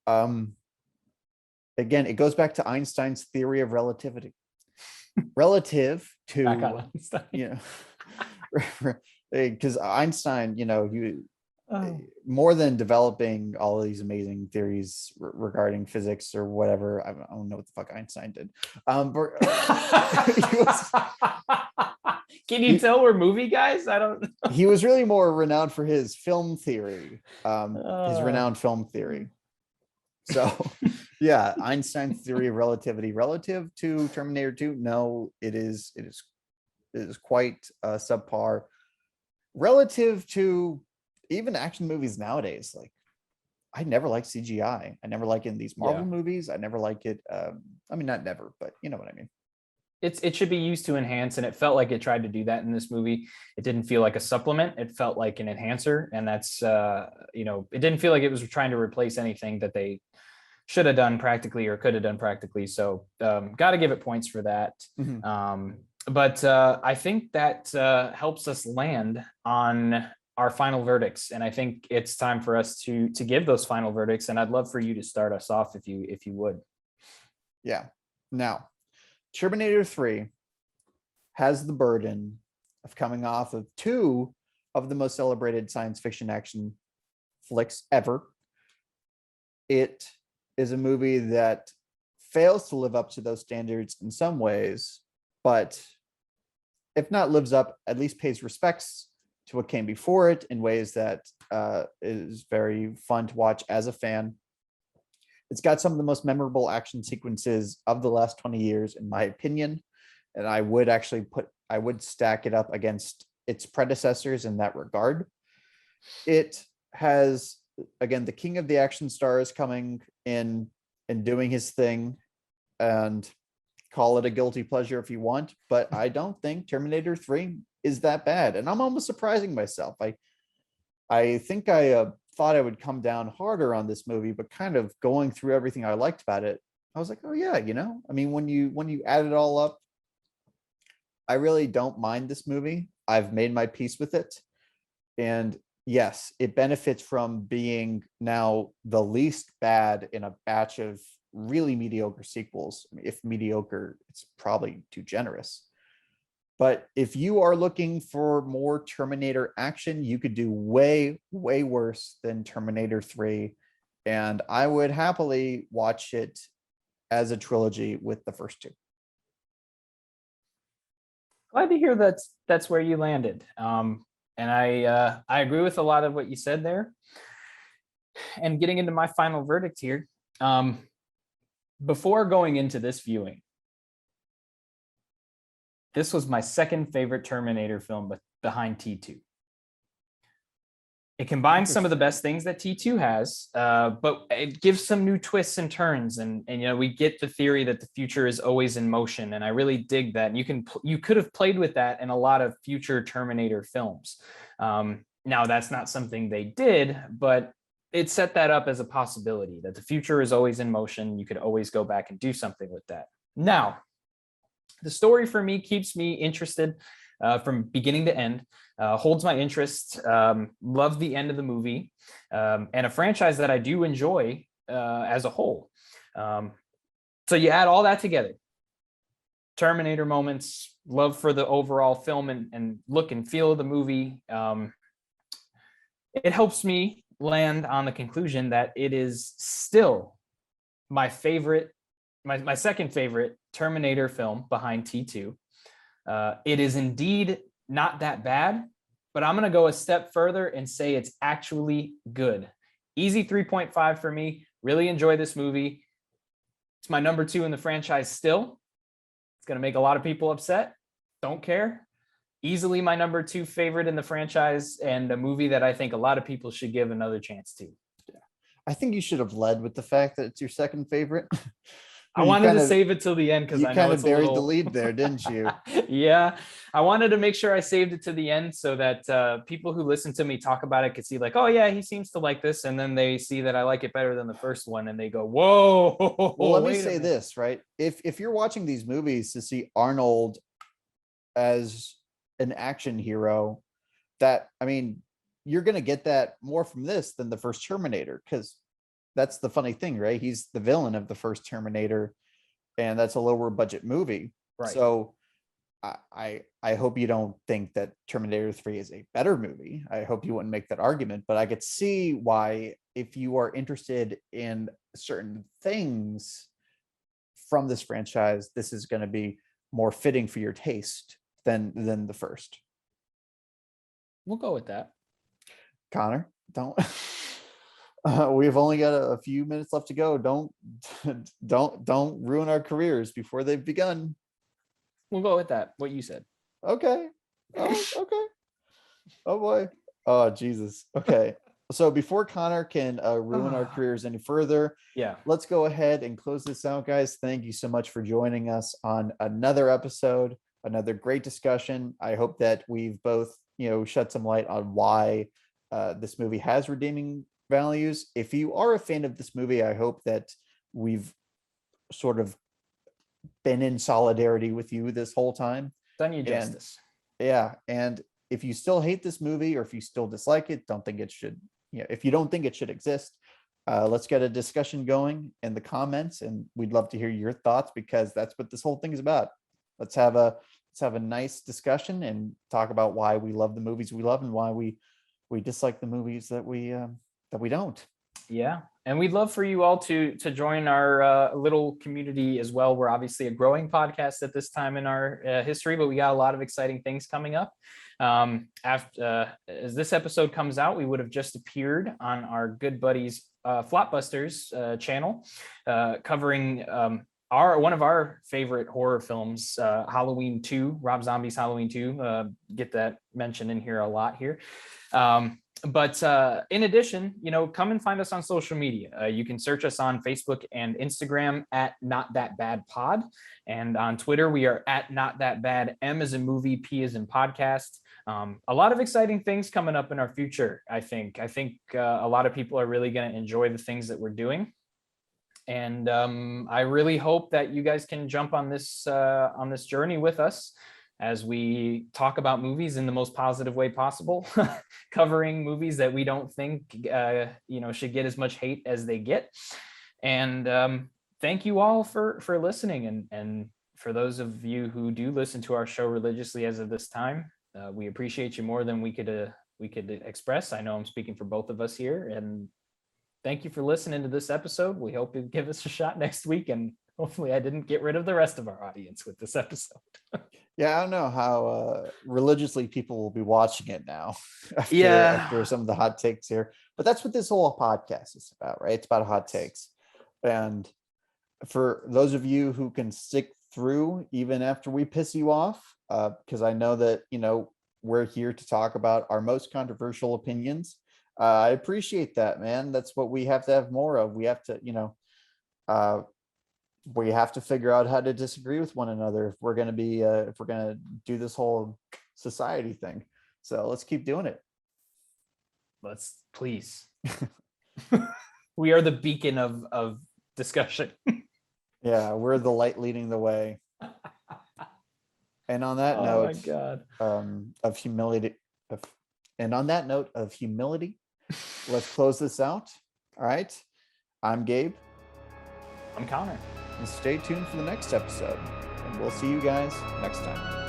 again, it goes back to Einstein's theory of relativity. Relative to, because Einstein, more than developing all of these amazing theories regarding physics or whatever, I don't know what the fuck Einstein did. Can you tell we're movie guys? I don't know. He was really more renowned for his film theory, his renowned film theory. So, yeah, Einstein's theory of relativity relative to Terminator 2. No, it is quite subpar relative to even action movies nowadays. Like, I never liked CGI. I never like in these Marvel movies. I never like it. I mean, not never, but you know what I mean. It should be used to enhance, and it felt like it tried to do that in this movie. It didn't feel like a supplement. It felt like an enhancer, and that's it didn't feel like it was trying to replace anything that they should have done practically or could have done practically. So got to give it points for that. Mm-hmm. But I think that helps us land on our final verdicts, and I think it's time for us to give those final verdicts. And I'd love for you to start us off if you would. Yeah. Now, Terminator 3 has the burden of coming off of two of the most celebrated science fiction action flicks ever. It is a movie that fails to live up to those standards in some ways, but if not lives up, at least pays respects to what came before it in ways that is very fun to watch as a fan. It's got some of the most memorable action sequences of the last 20 years, in my opinion. And I would stack it up against its predecessors in that regard. It has, again, the king of the action stars coming in and doing his thing, and call it a guilty pleasure if you want, but I don't think Terminator 3 is that bad. And I'm almost surprising myself. I think I thought I would come down harder on this movie, but kind of going through everything I liked about it, I was like, oh yeah, I mean, when you add it all up, I really don't mind this movie. I've made my peace with it. And yes, it benefits from being now the least bad in a batch of really mediocre sequels. I mean, if mediocre, it's probably too generous. But if you are looking for more Terminator action, you could do way, way worse than Terminator 3. And I would happily watch it as a trilogy with the first two. Glad to hear that's where you landed. And I agree with a lot of what you said there. And getting into my final verdict here, before going into this viewing, this was my second favorite Terminator film, but behind T2. It combines some of the best things that T2 has, but it gives some new twists and turns. And we get the theory that the future is always in motion, and I really dig that. And you could have played with that in a lot of future Terminator films. Now that's not something they did, but it set that up as a possibility that the future is always in motion. You could always go back and do something with that. Now, the story for me keeps me interested from beginning to end, holds my interest, love the end of the movie, and a franchise that I do enjoy as a whole. So you add all that together, Terminator moments, love for the overall film and look and feel of the movie. It helps me land on the conclusion that it is still my favorite, my second favorite Terminator film behind T2. It is indeed not that bad, but I'm going to go a step further and say it's actually good. Easy 3.5 for me. Really enjoy this movie. It's my number 2 in the franchise still. It's going to make a lot of people upset. Don't care. Easily my number 2 favorite in the franchise, and a movie that I think a lot of people should give another chance to. I think you should have led with the fact that it's your second favorite. I wanted to save it till the end because I know it's buried the lead there, didn't you? Yeah, I wanted to make sure I saved it to the end so that people who listen to me talk about it could see like, oh yeah, he seems to like this, and then they see that I like it better than the first one, and they go, whoa. Well, let me say this, right? If you're watching these movies to see Arnold as an action hero, that, I mean, you're going to get that more from this than the first Terminator, because that's the funny thing, right? He's the villain of the first Terminator, and that's a lower budget movie. Right. So I hope you don't think that Terminator 3 is a better movie. I hope you wouldn't make that argument, but I could see why, if you are interested in certain things from this franchise, this is going to be more fitting for your taste than the first. We'll go with that. Connor, don't. We've only got a few minutes left to go. Don't ruin our careers before they've begun. We'll go with that. What you said. Okay. Oh, okay. Oh boy. Oh Jesus. Okay. So before Connor can ruin our careers any further, let's go ahead and close this out, guys. Thank you so much for joining us on another episode, another great discussion. I hope that we've both, shed some light on why this movie has redeeming values. If you are a fan of this movie, I hope that we've sort of been in solidarity with you this whole time. Done you justice. And if you still hate this movie, or if you still dislike it, don't think it should, if you don't think it should exist, let's get a discussion going in the comments, and we'd love to hear your thoughts, because that's what this whole thing is about. Let's have a nice discussion and talk about why we love the movies we love and why we dislike the movies that we don't. Yeah, and we'd love for you all to join our little community as well. We're obviously a growing podcast at this time in our history, but we got a lot of exciting things coming up. After as this episode comes out, we would have just appeared on our good buddies Flopbusters channel, covering one of our favorite horror films, Halloween 2, Rob Zombie's Halloween 2. Get that mentioned in here a lot here. But in addition, come and find us on social media. You can search us on Facebook and Instagram at Not That Bad Pod. And on Twitter, we are at Not That Bad. M as in movie, P as in podcast. A lot of exciting things coming up in our future, I think. I think a lot of people are really going to enjoy the things that we're doing. And I really hope that you guys can jump on this journey with us as we talk about movies in the most positive way possible, covering movies that we don't think should get as much hate as they get. And thank you all for listening, and for those of you who do listen to our show religiously as of this time, we appreciate you more than we could express. I know I'm speaking for both of us here, and thank you for listening to this episode. We hope you give us a shot next week, and hopefully I didn't get rid of the rest of our audience with this episode. Yeah, I don't know how religiously people will be watching it now after some of the hot takes here. But that's what this whole podcast is about, right? It's about hot takes. And for those of you who can stick through even after we piss you off, because I know that, we're here to talk about our most controversial opinions. I appreciate that, man. That's what we have to have more of. We have to, we have to figure out how to disagree with one another if we're going to do this whole society thing. So let's keep doing it. Let's, please. We are the beacon of discussion. Yeah, we're the light leading the way. And on that note, my God. Of humility, let's close this out. All right. I'm Gabe. I'm Connor. And stay tuned for the next episode. And we'll see you guys next time.